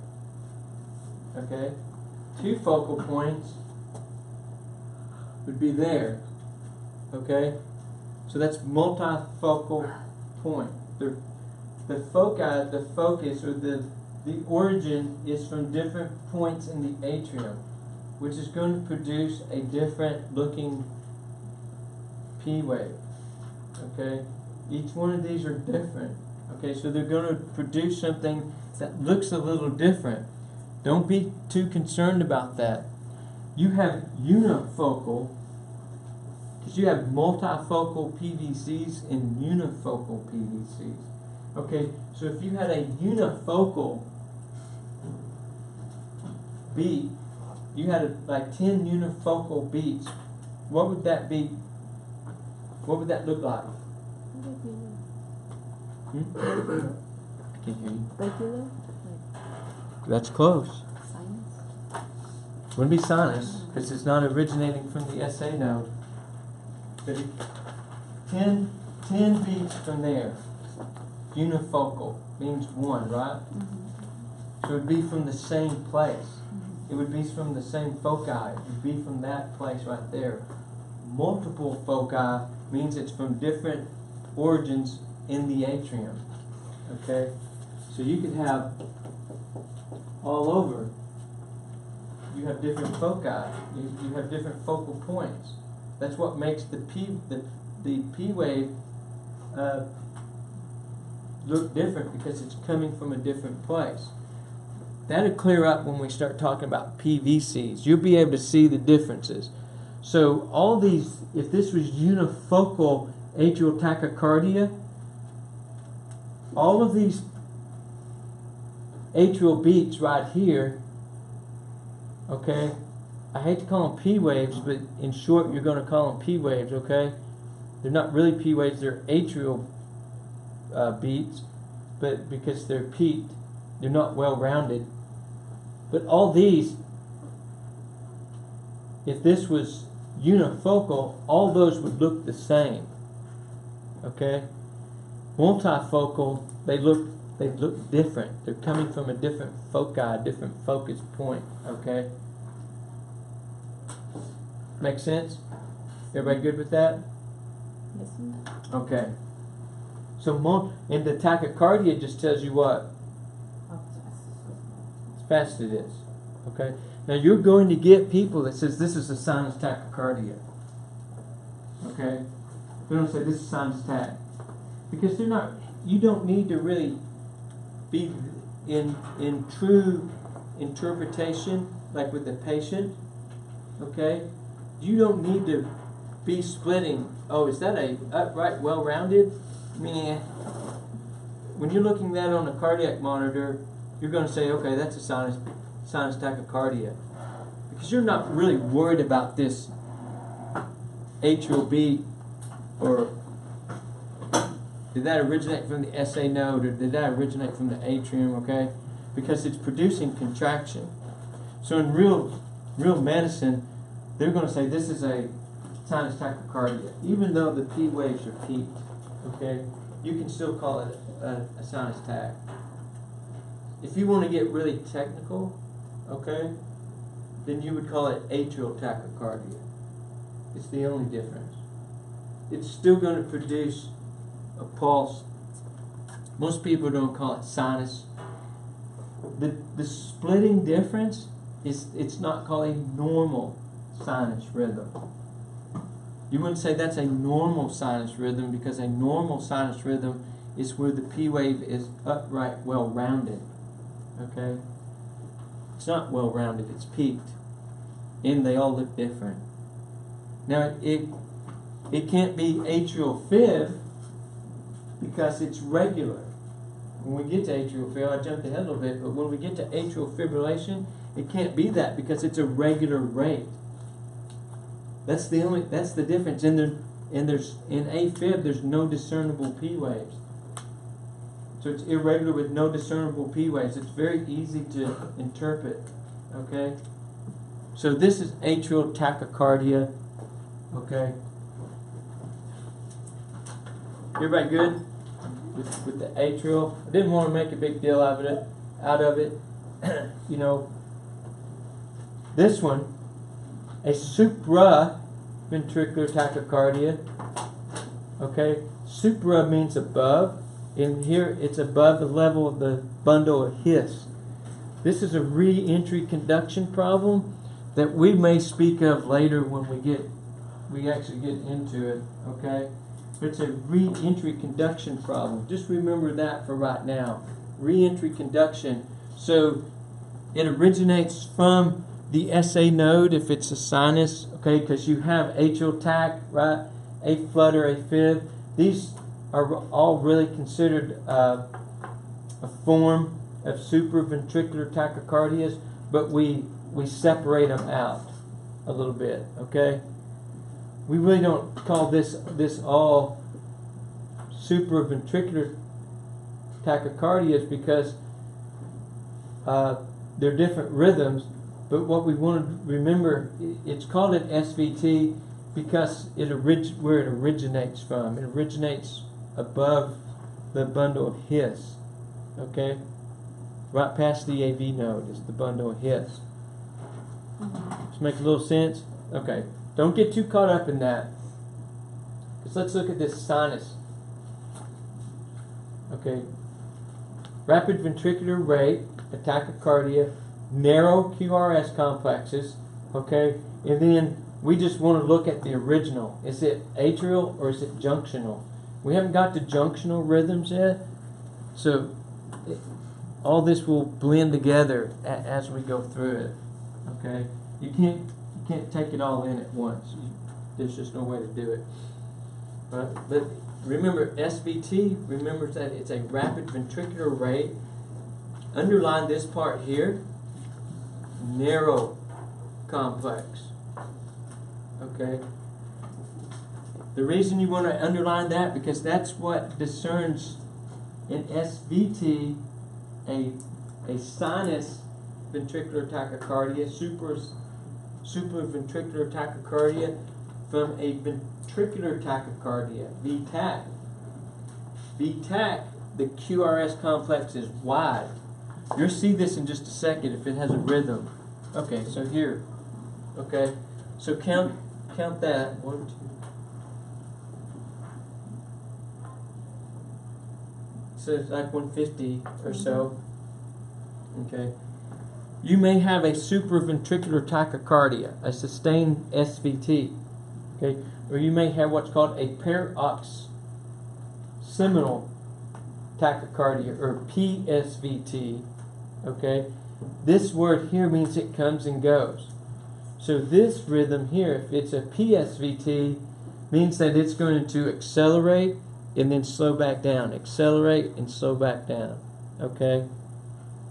Okay? 2 focal points would be there. Okay? So that's multifocal point. The foci, the focus, or the origin is from different points in the atrium, which is going to produce a different looking P wave. Okay? Each one of these are different. Okay, so they're going to produce something that looks a little different. Don't be too concerned about that. You have unifocal, because you have multifocal PVCs and unifocal PVCs. Okay, so if you had a unifocal beat, you had like 10 unifocal beats, what would that be? What would that look like? I can't hear you. Regular? That's close. Sinus? Wouldn't be sinus, because it's not originating from the SA node. But 10 beats from there. Unifocal means 1, right? So it would be from the same place. It would be from the same foci. It would be from that place right there. Multiple foci means it's from different origins in the atrium. Okay? So you could have all over. You have different foci. You have different focal points. That's what makes the P wave look different, because it's coming from a different place. That'll clear up when we start talking about PVCs. You'll be able to see the differences. So all these, if this was unifocal atrial tachycardia, all of these atrial beats right here, okay, I hate to call them P waves, but in short, you're going to call them P waves, okay? They're not really P waves, they're atrial beats, but because they're peaked, they're not well rounded. But all these, if this was unifocal, all those would look the same, okay? Multifocal, they look different. They're coming from a different foci, different focus point, okay? Make sense? Everybody good with that? Yes, sir. Okay. So, and the tachycardia just tells you what? How fast it is. Okay? Now, you're going to get people that says this is a sinus tachycardia. Okay? They don't say this is sinus tach. Because they're not, you don't need to really be in true interpretation, like with the patient. Okay? You don't need to be splitting, oh, is that a upright, well-rounded? Meh. When you're looking at that on a cardiac monitor, you're going to say, okay, that's a sinus tachycardia. Because you're not really worried about this atrial beat, or did that originate from the SA node, or did that originate from the atrium, okay? Because it's producing contraction. So in real medicine, they're going to say this is a sinus tachycardia, even though the P waves are peaked. Okay, you can still call it a sinus tach. If you want to get really technical, okay, then you would call it atrial tachycardia. It's the only difference. It's still going to produce a pulse. Most people don't call it sinus. The splitting difference is it's not called a normal sinus rhythm. You wouldn't say that's a normal sinus rhythm, because a normal sinus rhythm is where the P wave is upright, well rounded. Okay? It's not well rounded, it's peaked. And they all look different. Now it can't be atrial fib because it's regular. When we get to atrial fib, I jumped ahead a little bit, but when we get to atrial fibrillation, it can't be that because it's a regular rate. That's the difference. And there's in AFib there's no discernible P waves. So it's irregular with no discernible P waves. It's very easy to interpret. Okay? So this is atrial tachycardia. Okay? Everybody good with the atrial? I didn't want to make a big deal out of it. You know, this one, a supra ventricular tachycardia. Okay, supra means above. In here, it's above the level of the bundle of His. This is a re-entry conduction problem that we may speak of later when we actually get into it. Okay, but it's a re-entry conduction problem. Just remember that for right now. Re-entry conduction. So it originates from the SA node if it's a sinus, okay, because you have atrial tach, right? A flutter, a fib. These are all really considered a form of supraventricular tachycardias, but we separate them out a little bit, okay? We really don't call this all supraventricular tachycardias because they're different rhythms. But what we want to remember, it's called an SVT because where it originates from. It originates above the bundle of His. Okay? Right past the AV node is the bundle of His. Does make a little sense? Okay. Don't get too caught up in that. Because let's look at this sinus. Okay. Rapid ventricular rate, a tachycardia, narrow QRS complexes, okay, and then we just want to look at the original. Is it atrial or is it junctional? We haven't got to junctional rhythms yet, so all this will blend together as we go through it. Okay, you can't take it all in at once. There's just no way to do it. But remember, SVT. Remember that it's a rapid ventricular rate. Underline this part here. Narrow complex. Okay? The reason you want to underline that, because that's what discerns in SVT a sinus ventricular tachycardia, supraventricular tachycardia, from a ventricular tachycardia, VTAC. VTAC, the QRS complex is wide. You'll see this in just a second if it has a rhythm. Okay, so here. Okay, so count that. 1, 2. So it's like 150 or so. Okay. You may have a supraventricular tachycardia, a sustained SVT. Okay, or you may have what's called a paroxysmal tachycardia, or PSVT. Okay, this word here means it comes and goes. So this rhythm here, if it's a PSVT, means that it's going to accelerate and then slow back down, accelerate and slow back down. Okay,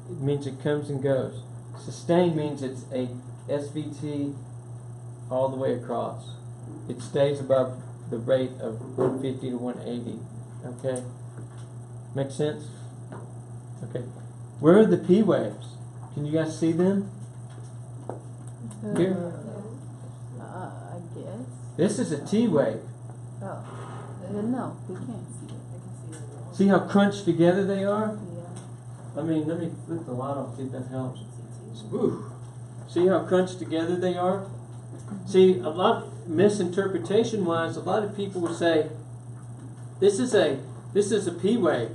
it means it comes and goes. Sustained means it's a SVT all the way across. It stays above the rate of 150 to 180. Okay? Make sense? Okay. Where are the P waves? Can you guys see them? Here? I guess. This is a T wave. Oh. No, we can't see it. I can see it. See how crunched together they are? Yeah. Let me flip the light off, see if that helps. Whew. See how crunched together they are? See, a lot misinterpretation wise, a lot of people will say, this is a P wave.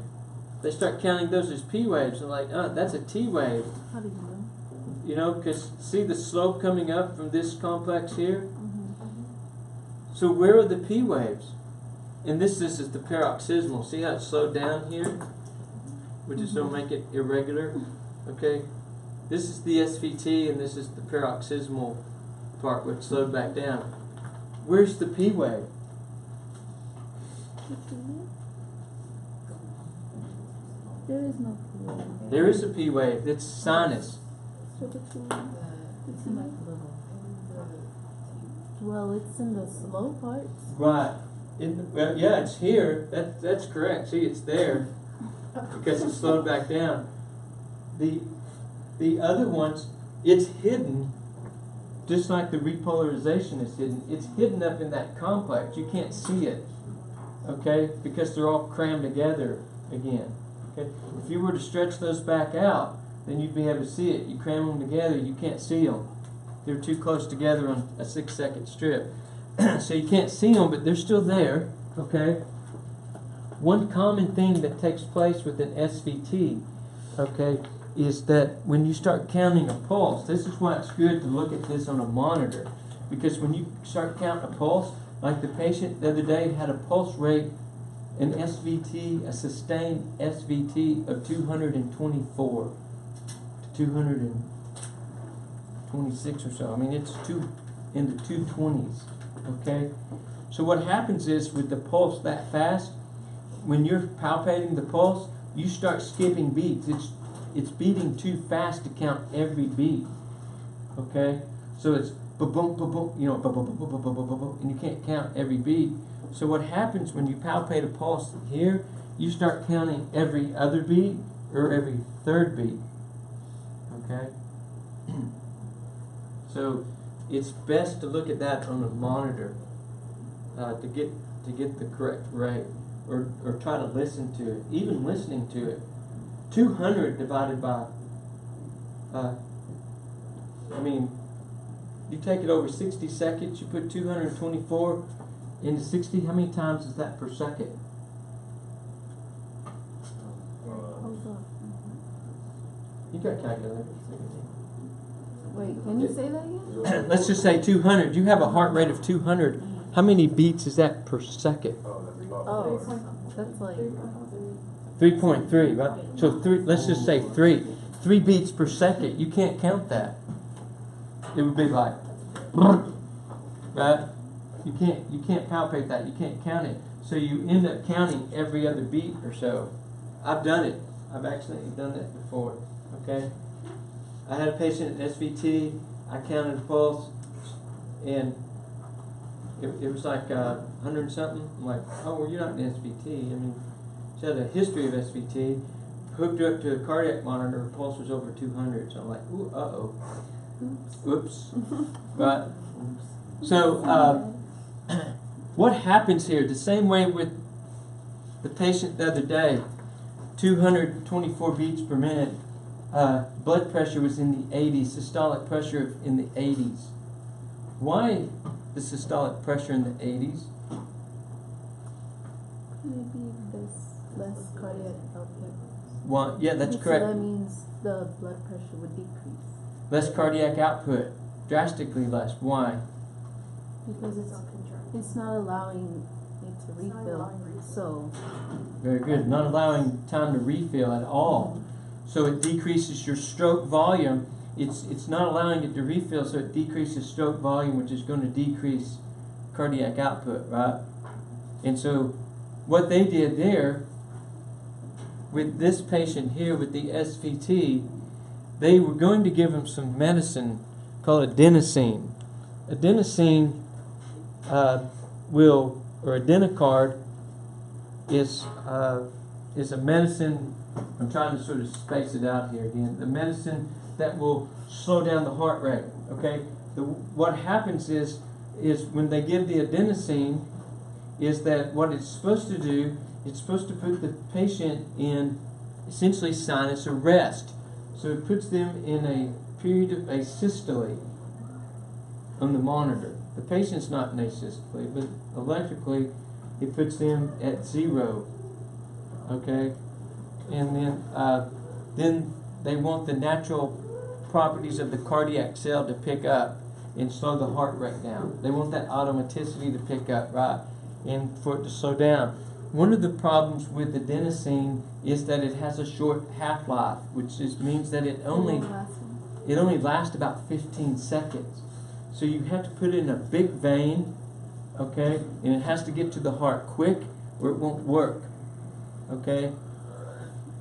They start counting those as P waves. They're like, oh, that's a T wave. How do you know? You know, because see the slope coming up from this complex here? Mm-hmm. So where are the P waves? And this is the paroxysmal. See how it's slowed down here? We just don't make it irregular. Okay? This is the SVT and this is the paroxysmal part which slowed back down. Where's the P wave? There is no P wave. There is a P wave. It's sinus. So it's in like little. Well, it's in the slow parts. Right. Well, yeah, it's here. That's correct. See, it's there because it's slowed back down. The other ones, it's hidden, just like the repolarization is hidden. It's hidden up in that complex. You can't see it, okay, because they're all crammed together again. Okay. If you were to stretch those back out, then you'd be able to see it. You cram them together, you can't see them. They're too close together on a 6-second strip. So you can't see them, but they're still there, okay? One common thing that takes place with an SVT, okay, is that when you start counting a pulse, this is why it's good to look at this on a monitor. Because when you start counting a pulse, like the patient the other day had a pulse rate, an SVT, a sustained SVT of 224 to 226 or so. I mean, it's in the 220s. Okay? So what happens is with the pulse that fast, when you're palpating the pulse, you start skipping beats. It's beating too fast to count every beat. Okay? So it's ba-boom, ba-boom, you know, ba-boom, ba-boom, ba-boom, ba-boom, and you can't count every beat. So what happens when you palpate a pulse here, you start counting every other beat or every third beat. Okay? So it's best to look at that on a monitor to get the correct rate, or try to listen to it. Even listening to it, 200 divided by, I mean, you take it over 60 seconds. You put 224 into 60. How many times is that per second? You got calculators. Wait, can you say that again? Let's just say 200. You have a heart rate of 200. How many beats is that per second? Oh, that's like 3.3, right? So let's just say 3 beats per second. You can't count that. It would be like, right? You can't palpate that. You can't count it. So you end up counting every other beat or so. I've done it. I've actually done that before. Okay. I had a patient at SVT. I counted the pulse, and it was like 100 and something. I'm like, oh, well, you're not an SVT. I mean, she had a history of SVT. Hooked her up to a cardiac monitor. Her pulse was over 200. So I'm like, ooh, uh-oh. Oops. Right. So what happens here? The same way with the patient the other day, 224 beats per minute. Blood pressure was in the 80s. Systolic pressure in the 80s. Why the systolic pressure in the 80s? Maybe there's less cardiac output. Well, yeah, that's So correct. that means the blood pressure would decrease. Less cardiac output, drastically less. Why? Because it's not allowing it to refill. So Very good. Not allowing time to refill at all. So it decreases your stroke volume. It's not allowing it to refill, so it decreases stroke volume, which is going to decrease cardiac output, right? And so what they did there with this patient here with the SVT, they were going to give him some medicine called adenosine. Adenosine or Adenocard is a medicine. I'm trying to sort of space it out here again. The medicine that will slow down the heart rate. Okay. What happens is when they give the adenosine, is that what it's supposed to do? It's supposed to put the patient in essentially sinus arrest. So it puts them in a period of asystole on the monitor. The patient's not in asystole, but electrically it puts them at 0. Okay, and then they want the natural properties of the cardiac cell to pick up and slow the heart rate down. They want that automaticity to pick up, right, and for it to slow down. One of the problems with adenosine is that it has a short half-life, which means that it only lasts about 15 seconds. So you have to put it in a big vein, okay, and it has to get to the heart quick or it won't work, okay?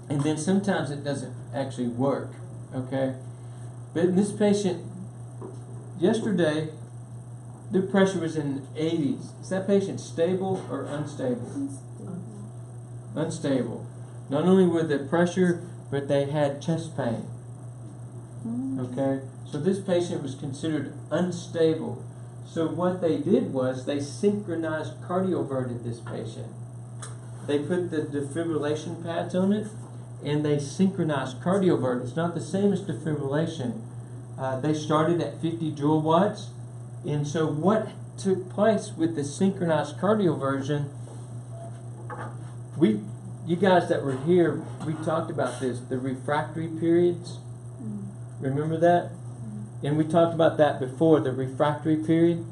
And then sometimes it doesn't actually work, okay? But in this patient, yesterday, the pressure was in the 80s. Is that patient stable or unstable? Unstable. Not only with the pressure, but they had chest pain. Okay? So this patient was considered unstable. So what they did was they synchronized cardioverted this patient. They put the defibrillation pads on it, and they synchronized cardioverted. It's not the same as defibrillation. They started at 50 joule watts. And so what took place with the synchronized cardioversion, you guys that were here, we talked about this, the refractory periods. Remember that? And we talked about that before, the refractory period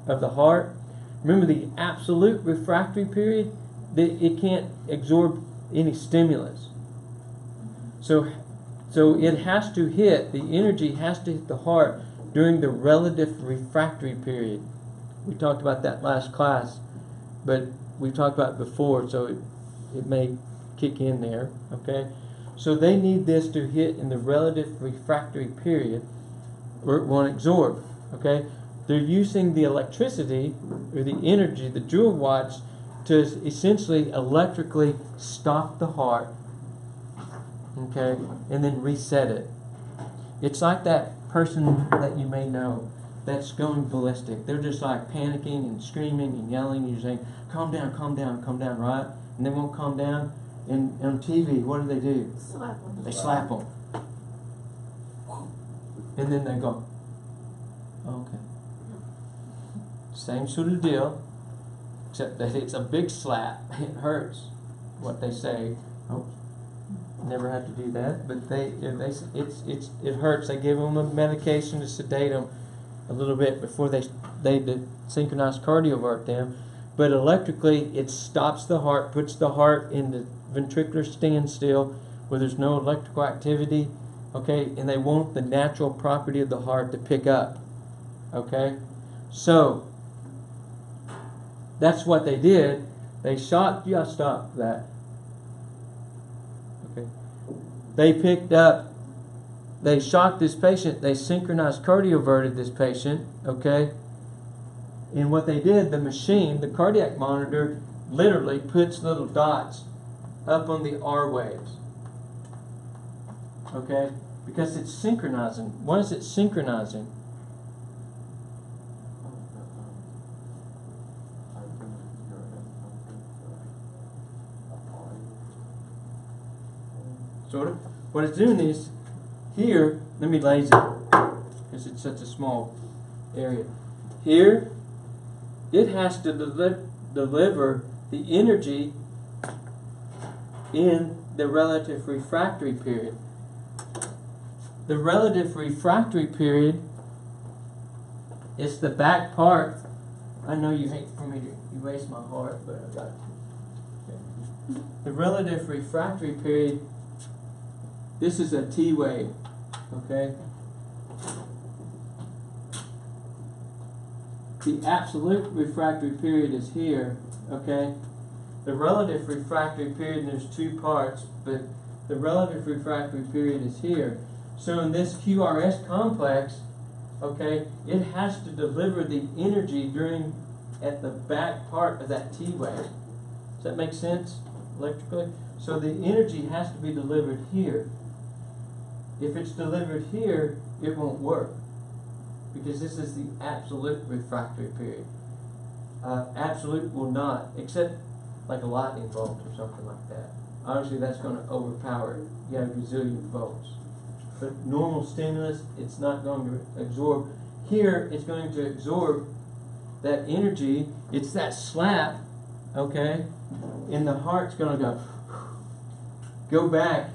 of the heart. Remember the absolute refractory period? It can't absorb any stimulus. So it has to hit, the energy has to hit the heart during the relative refractory period. We talked about that last class, but we talked about it before, so it may kick in there, okay? So they need this to hit in the relative refractory period, or it won't absorb, okay? They're using the electricity, or the energy, the joule watts, to essentially electrically stop the heart, okay, and then reset it. It's like that person that you may know that's going ballistic. They're just like panicking and screaming and yelling, and you're saying, calm down, calm down, calm down, right? And they won't calm down. And on TV, what do? slap them. They slap them. And then they go, okay. Same sort of deal, except that it's a big slap. It hurts, what they say. Oh, never had to do that, but it hurts. They give them a medication to sedate them a little bit before they synchronized cardiovert them. But electrically, it stops the heart, puts the heart in the ventricular standstill where there's no electrical activity, okay? And they want the natural property of the heart to pick up, okay? So that's what they did. They shot. Yeah, stop that. Okay. They picked up they shocked this patient, they synchronized cardioverted this patient, okay? And what they did, the machine, the cardiac monitor, literally puts little dots up on the R waves, okay? Because it's synchronizing. Why is it synchronizing? Sort of. What it's doing is, here, let me laser it, because it's such a small area. Here, it has to deliver the energy in the relative refractory period. The relative refractory period is the back part. I know you hate for me to erase my heart, but I got it. Okay. The relative refractory period, this is a T wave, okay? The absolute refractory period is here, okay? The relative refractory period, there's two parts, but the relative refractory period is here. So in this Qrs complex, okay, it has to deliver the energy at the back part of that T wave. Does that make sense electrically? So the energy has to be delivered here. If it's delivered here, it won't work, because this is the absolute refractory period. Absolute will not, except like a lightning bolt or something like that. Obviously that's going to overpower it. You have a gazillion volts. But normal stimulus, it's not going to absorb. Here, it's going to absorb that energy. It's that slap, okay? And the heart's going to go back.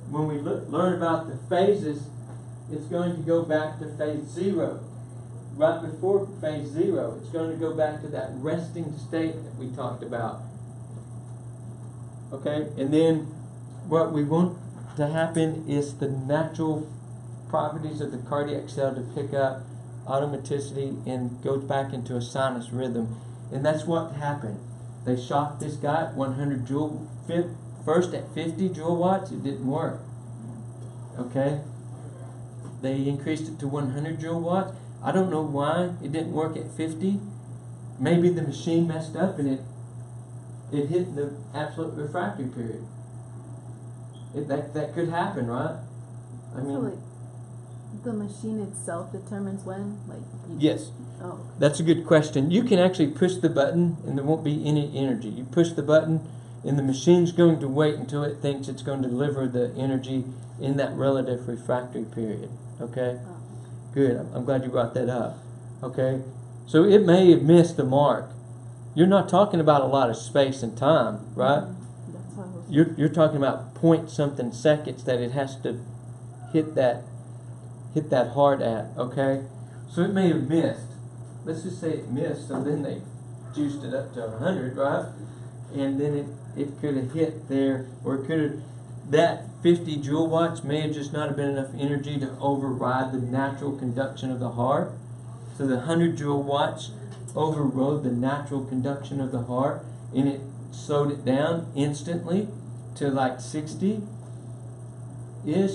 When we learn about the phases, it's going to go back to phase 0. Right before phase 0, it's going to go back to that resting state that we talked about. Okay? And then what we want to happen is the natural properties of the cardiac cell to pick up automaticity and go back into a sinus rhythm. And that's what happened. They shocked this guy at 100 joule, first at 50 joule watts, it didn't work. Okay? They increased it to 100 joule watts. I don't know why it didn't work at 50. Maybe the machine messed up and it hit the absolute refractory period. That could happen, right? I mean, so like the machine itself determines when, like. Yes. Oh. That's a good question. You can actually push the button and there won't be any energy. You push the button and the machine's going to wait until it thinks it's going to deliver the energy in that relative refractory period. Okay? Oh. Good. I'm glad you brought that up. Okay? So it may have missed the mark. You're not talking about a lot of space and time, right? Mm-hmm. That's how I was. You're talking about point something seconds that it has to hit that heart at, okay? So it may have missed. Let's just say it missed, so then they juiced it up to 100, right? And then it could have hit there, or it could have, that 50 joule watts may have just not have been enough energy to override the natural conduction of the heart. So the 100 joule watts overrode the natural conduction of the heart, and it slowed it down instantly to like 60-ish,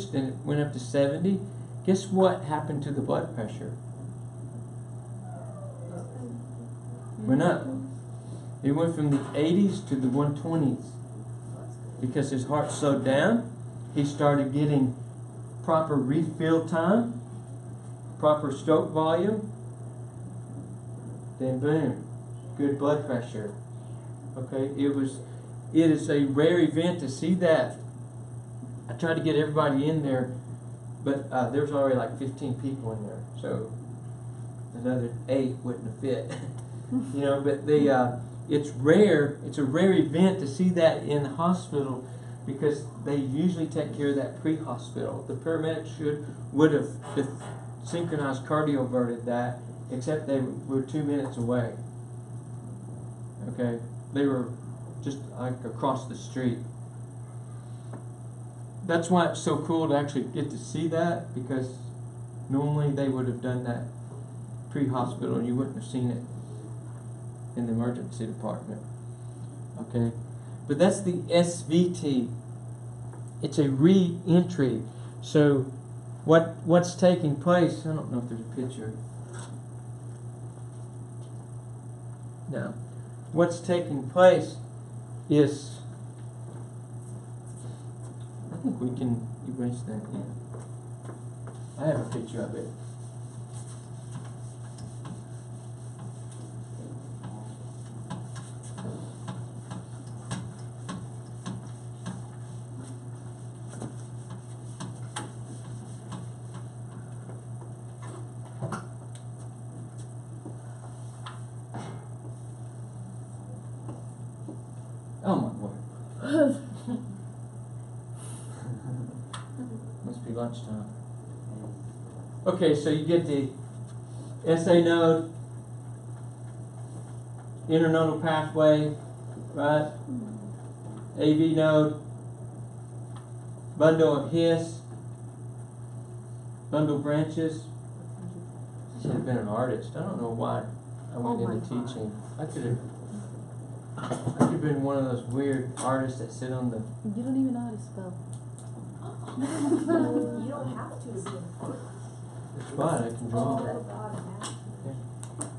then it went up to 70. Guess what happened to the blood pressure? Went up. It went from the 80s to the 120s. Because his heart slowed down, he started getting proper refill time, proper stroke volume, then boom, good blood pressure. Okay, it is a rare event to see that. I tried to get everybody in there, but there's already like 15 people in there, so another 8 wouldn't have fit. You know, but it's rare. It's a rare event to see that in the hospital, because they usually take care of that pre-hospital. The paramedics would have synchronized cardioverted that, except they were 2 minutes away. Okay, they were just like across the street. That's why it's so cool to actually get to see that, because normally they would have done that pre-hospital and you wouldn't have seen it in the emergency department. Okay, but that's the SVT. It's a re-entry. So what's taking place, I don't know if there's a picture. No. What's taking place is, I think we can erase that, yeah. I have a picture of it. Oh my word. Must be lunchtime. Okay, so you get the SA node, internodal pathway, right? AV node, bundle of His, bundle branches. I should have been an artist. I don't know why I went into teaching. I could have been one of those weird artists that sit on the. You don't even know how to spell. You don't have to be an artist. It's fine, I can draw. Oh, God, man.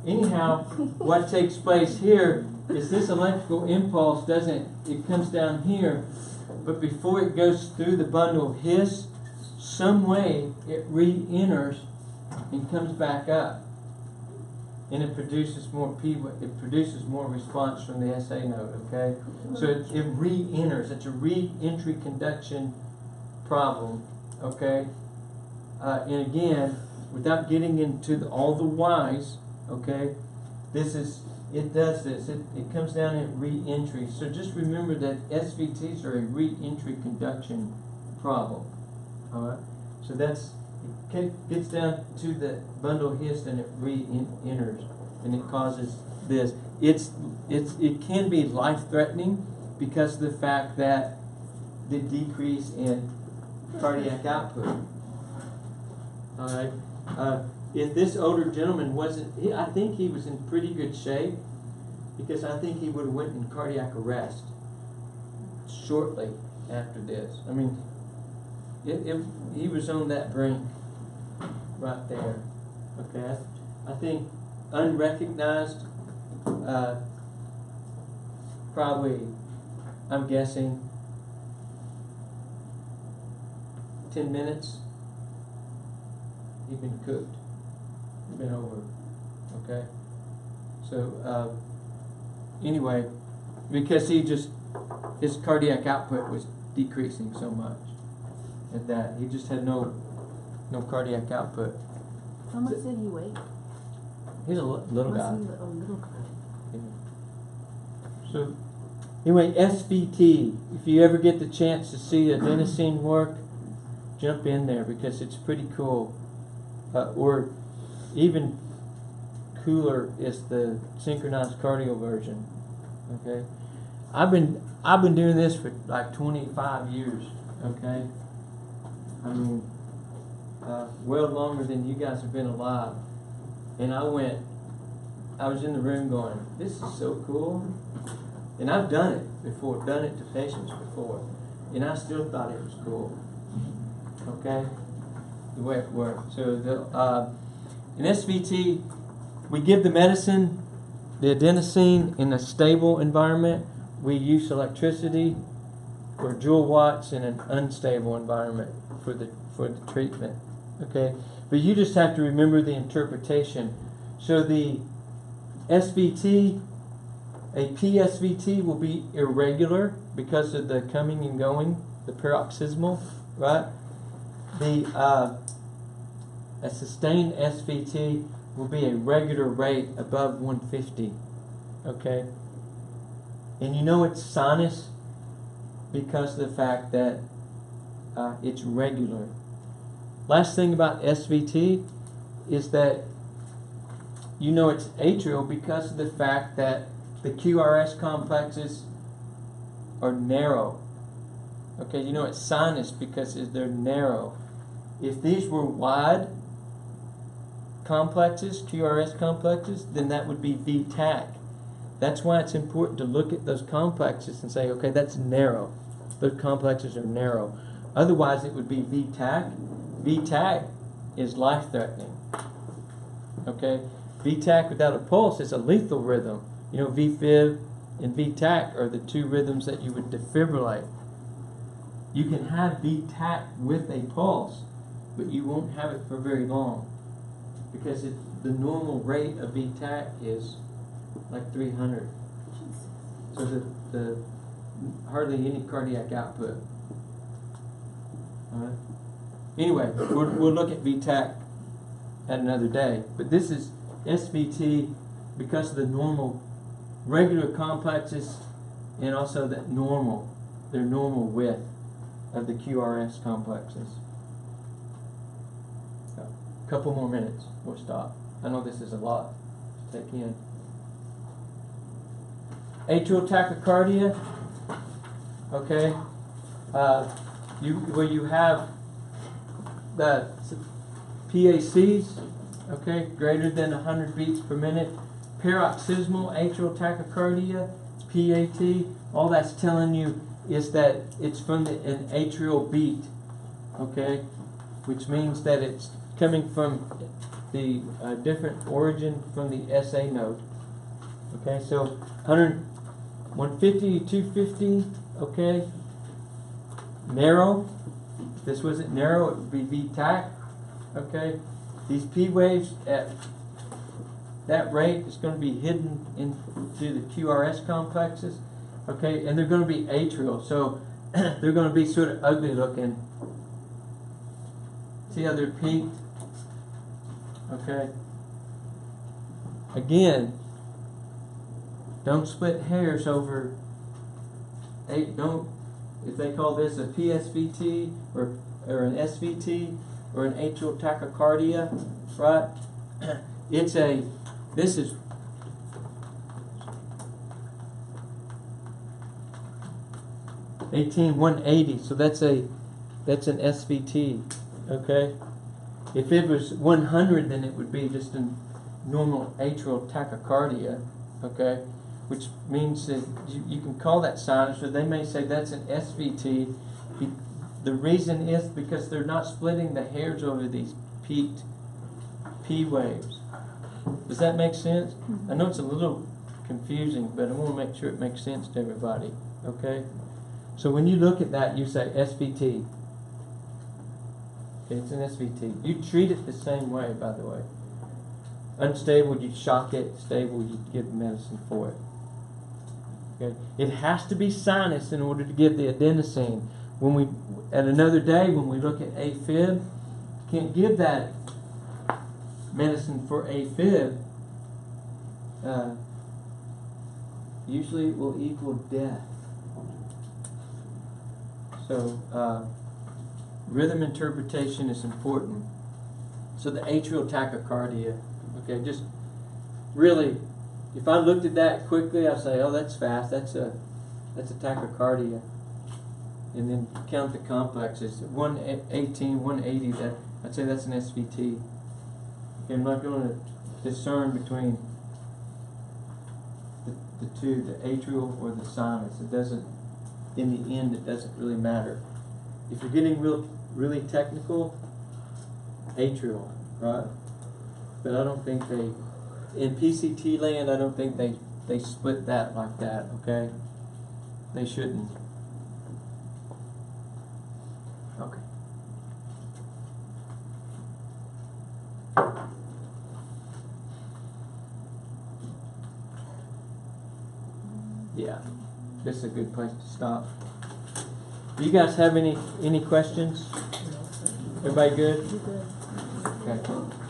Anyhow, what takes place here is this electrical impulse it comes down here, but before it goes through the bundle of His, some way it re-enters and comes back up. And it produces more response from the SA node, okay? So it re-enters. It's a re-entry conduction problem, okay? And again, without getting into all the whys, okay, it does this. It comes down at re-entry. So just remember that SVTs are a re-entry conduction problem, all right? So it gets down to the bundle His and it re-enters, and it causes this. It can be life-threatening because of the fact that the decrease in cardiac output. All right. If this older gentleman I think he was in pretty good shape, because I think he would have went in cardiac arrest shortly after this. I mean, he was on that brink right there. Okay, I think unrecognized, probably, I'm guessing, 10 minutes, he'd been cooked, he'd been over, okay? So, anyway, because his cardiac output was decreasing so much at that, he just had no cardiac output. How much did he weigh? He's a little guy. A little guy. Yeah. So, anyway, SVT. If you ever get the chance to see adenosine work, jump in there because it's pretty cool. Or even cooler is the Synchronized Cardioversion. Okay, I've been doing this for like 25 years. Okay, I mean, well longer than you guys have been alive. And I was in the room going, this is so cool. And I've done it before, done it to patients before. And I still thought it was cool. Okay? The way it worked. So in SVT, we give the medicine, the adenosine, in a stable environment. We use electricity or joule watts in an unstable environment for the treatment. Okay? But you just have to remember the interpretation. So the SVT, a PSVT will be irregular because of the coming and going, the paroxysmal, right? A sustained SVT will be a regular rate above 150, okay? And you know it's sinus because of the fact that it's regular. Last thing about SVT is that you know it's atrial because of the fact that the QRS complexes are narrow. Okay, you know it's sinus because they're narrow. If these were wide complexes, QRS complexes, then that would be V-tach. That's why it's important to look at those complexes and say, okay, that's narrow. Those complexes are narrow. Otherwise, it would be V-tach VTAC is life-threatening. Okay? VTAC without a pulse is a lethal rhythm. You know, VFib and VTAC are the two rhythms that you would defibrillate. You can have VTAC with a pulse, but you won't have it for very long because the normal rate of VTAC is like 300. So the hardly any cardiac output. All right. Anyway, we'll look at VTAC at another day. But this is SVT because of the normal regular complexes and also their normal width of the QRS complexes. A couple more minutes, we'll stop. I know this is a lot to take in. Atrial tachycardia, okay, where you have the PACs, okay, greater than 100 beats per minute. Paroxysmal atrial tachycardia, PAT, all that's telling you is that it's from an atrial beat, okay, which means that it's coming from the different origin from the SA node. Okay, so 150 to 250, okay, narrow. If this wasn't narrow, it would be VTAC, okay. These P waves at that rate is going to be hidden into the QRS complexes, okay, and they're going to be atrial, so they're going to be sort of ugly looking. See how they're peaked? Okay. Again, don't split hairs over. If they call this a PSVT or an SVT or an atrial tachycardia, right? This is (18-180), so that's an SVT, okay? If it was 100, then it would be just a normal atrial tachycardia, okay? Which means that you can call that sinus, or they may say that's an SVT. The reason is because they're not splitting the hairs over these peaked P waves. Does that make sense? I know it's a little confusing, but I want to make sure it makes sense to everybody, okay? So when you look at that, you say SVT. Okay, it's an SVT. You treat it the same way, by the way. Unstable, you shock it. Stable, you give medicine for it. Okay? It has to be sinus in order to give the adenosine. At another day, when we look at AFib, can't give that medicine for AFib. Usually it will equal death. So rhythm interpretation is important. So the atrial tachycardia, okay, just really, if I looked at that quickly, I'd say, oh, that's fast. That's a tachycardia. And then count the complexes. 118, 180. I'd say that's an SVT. Okay, I'm not going to discern between the two, the atrial or the sinus. It doesn't. In the end, it doesn't really matter. If you're getting really technical, atrial, right? But I don't think in PCT land, I don't think they split that like that, okay? They shouldn't. Okay. Yeah, this is a good place to stop. Do you guys have any questions? Everybody good? You're good. Okay.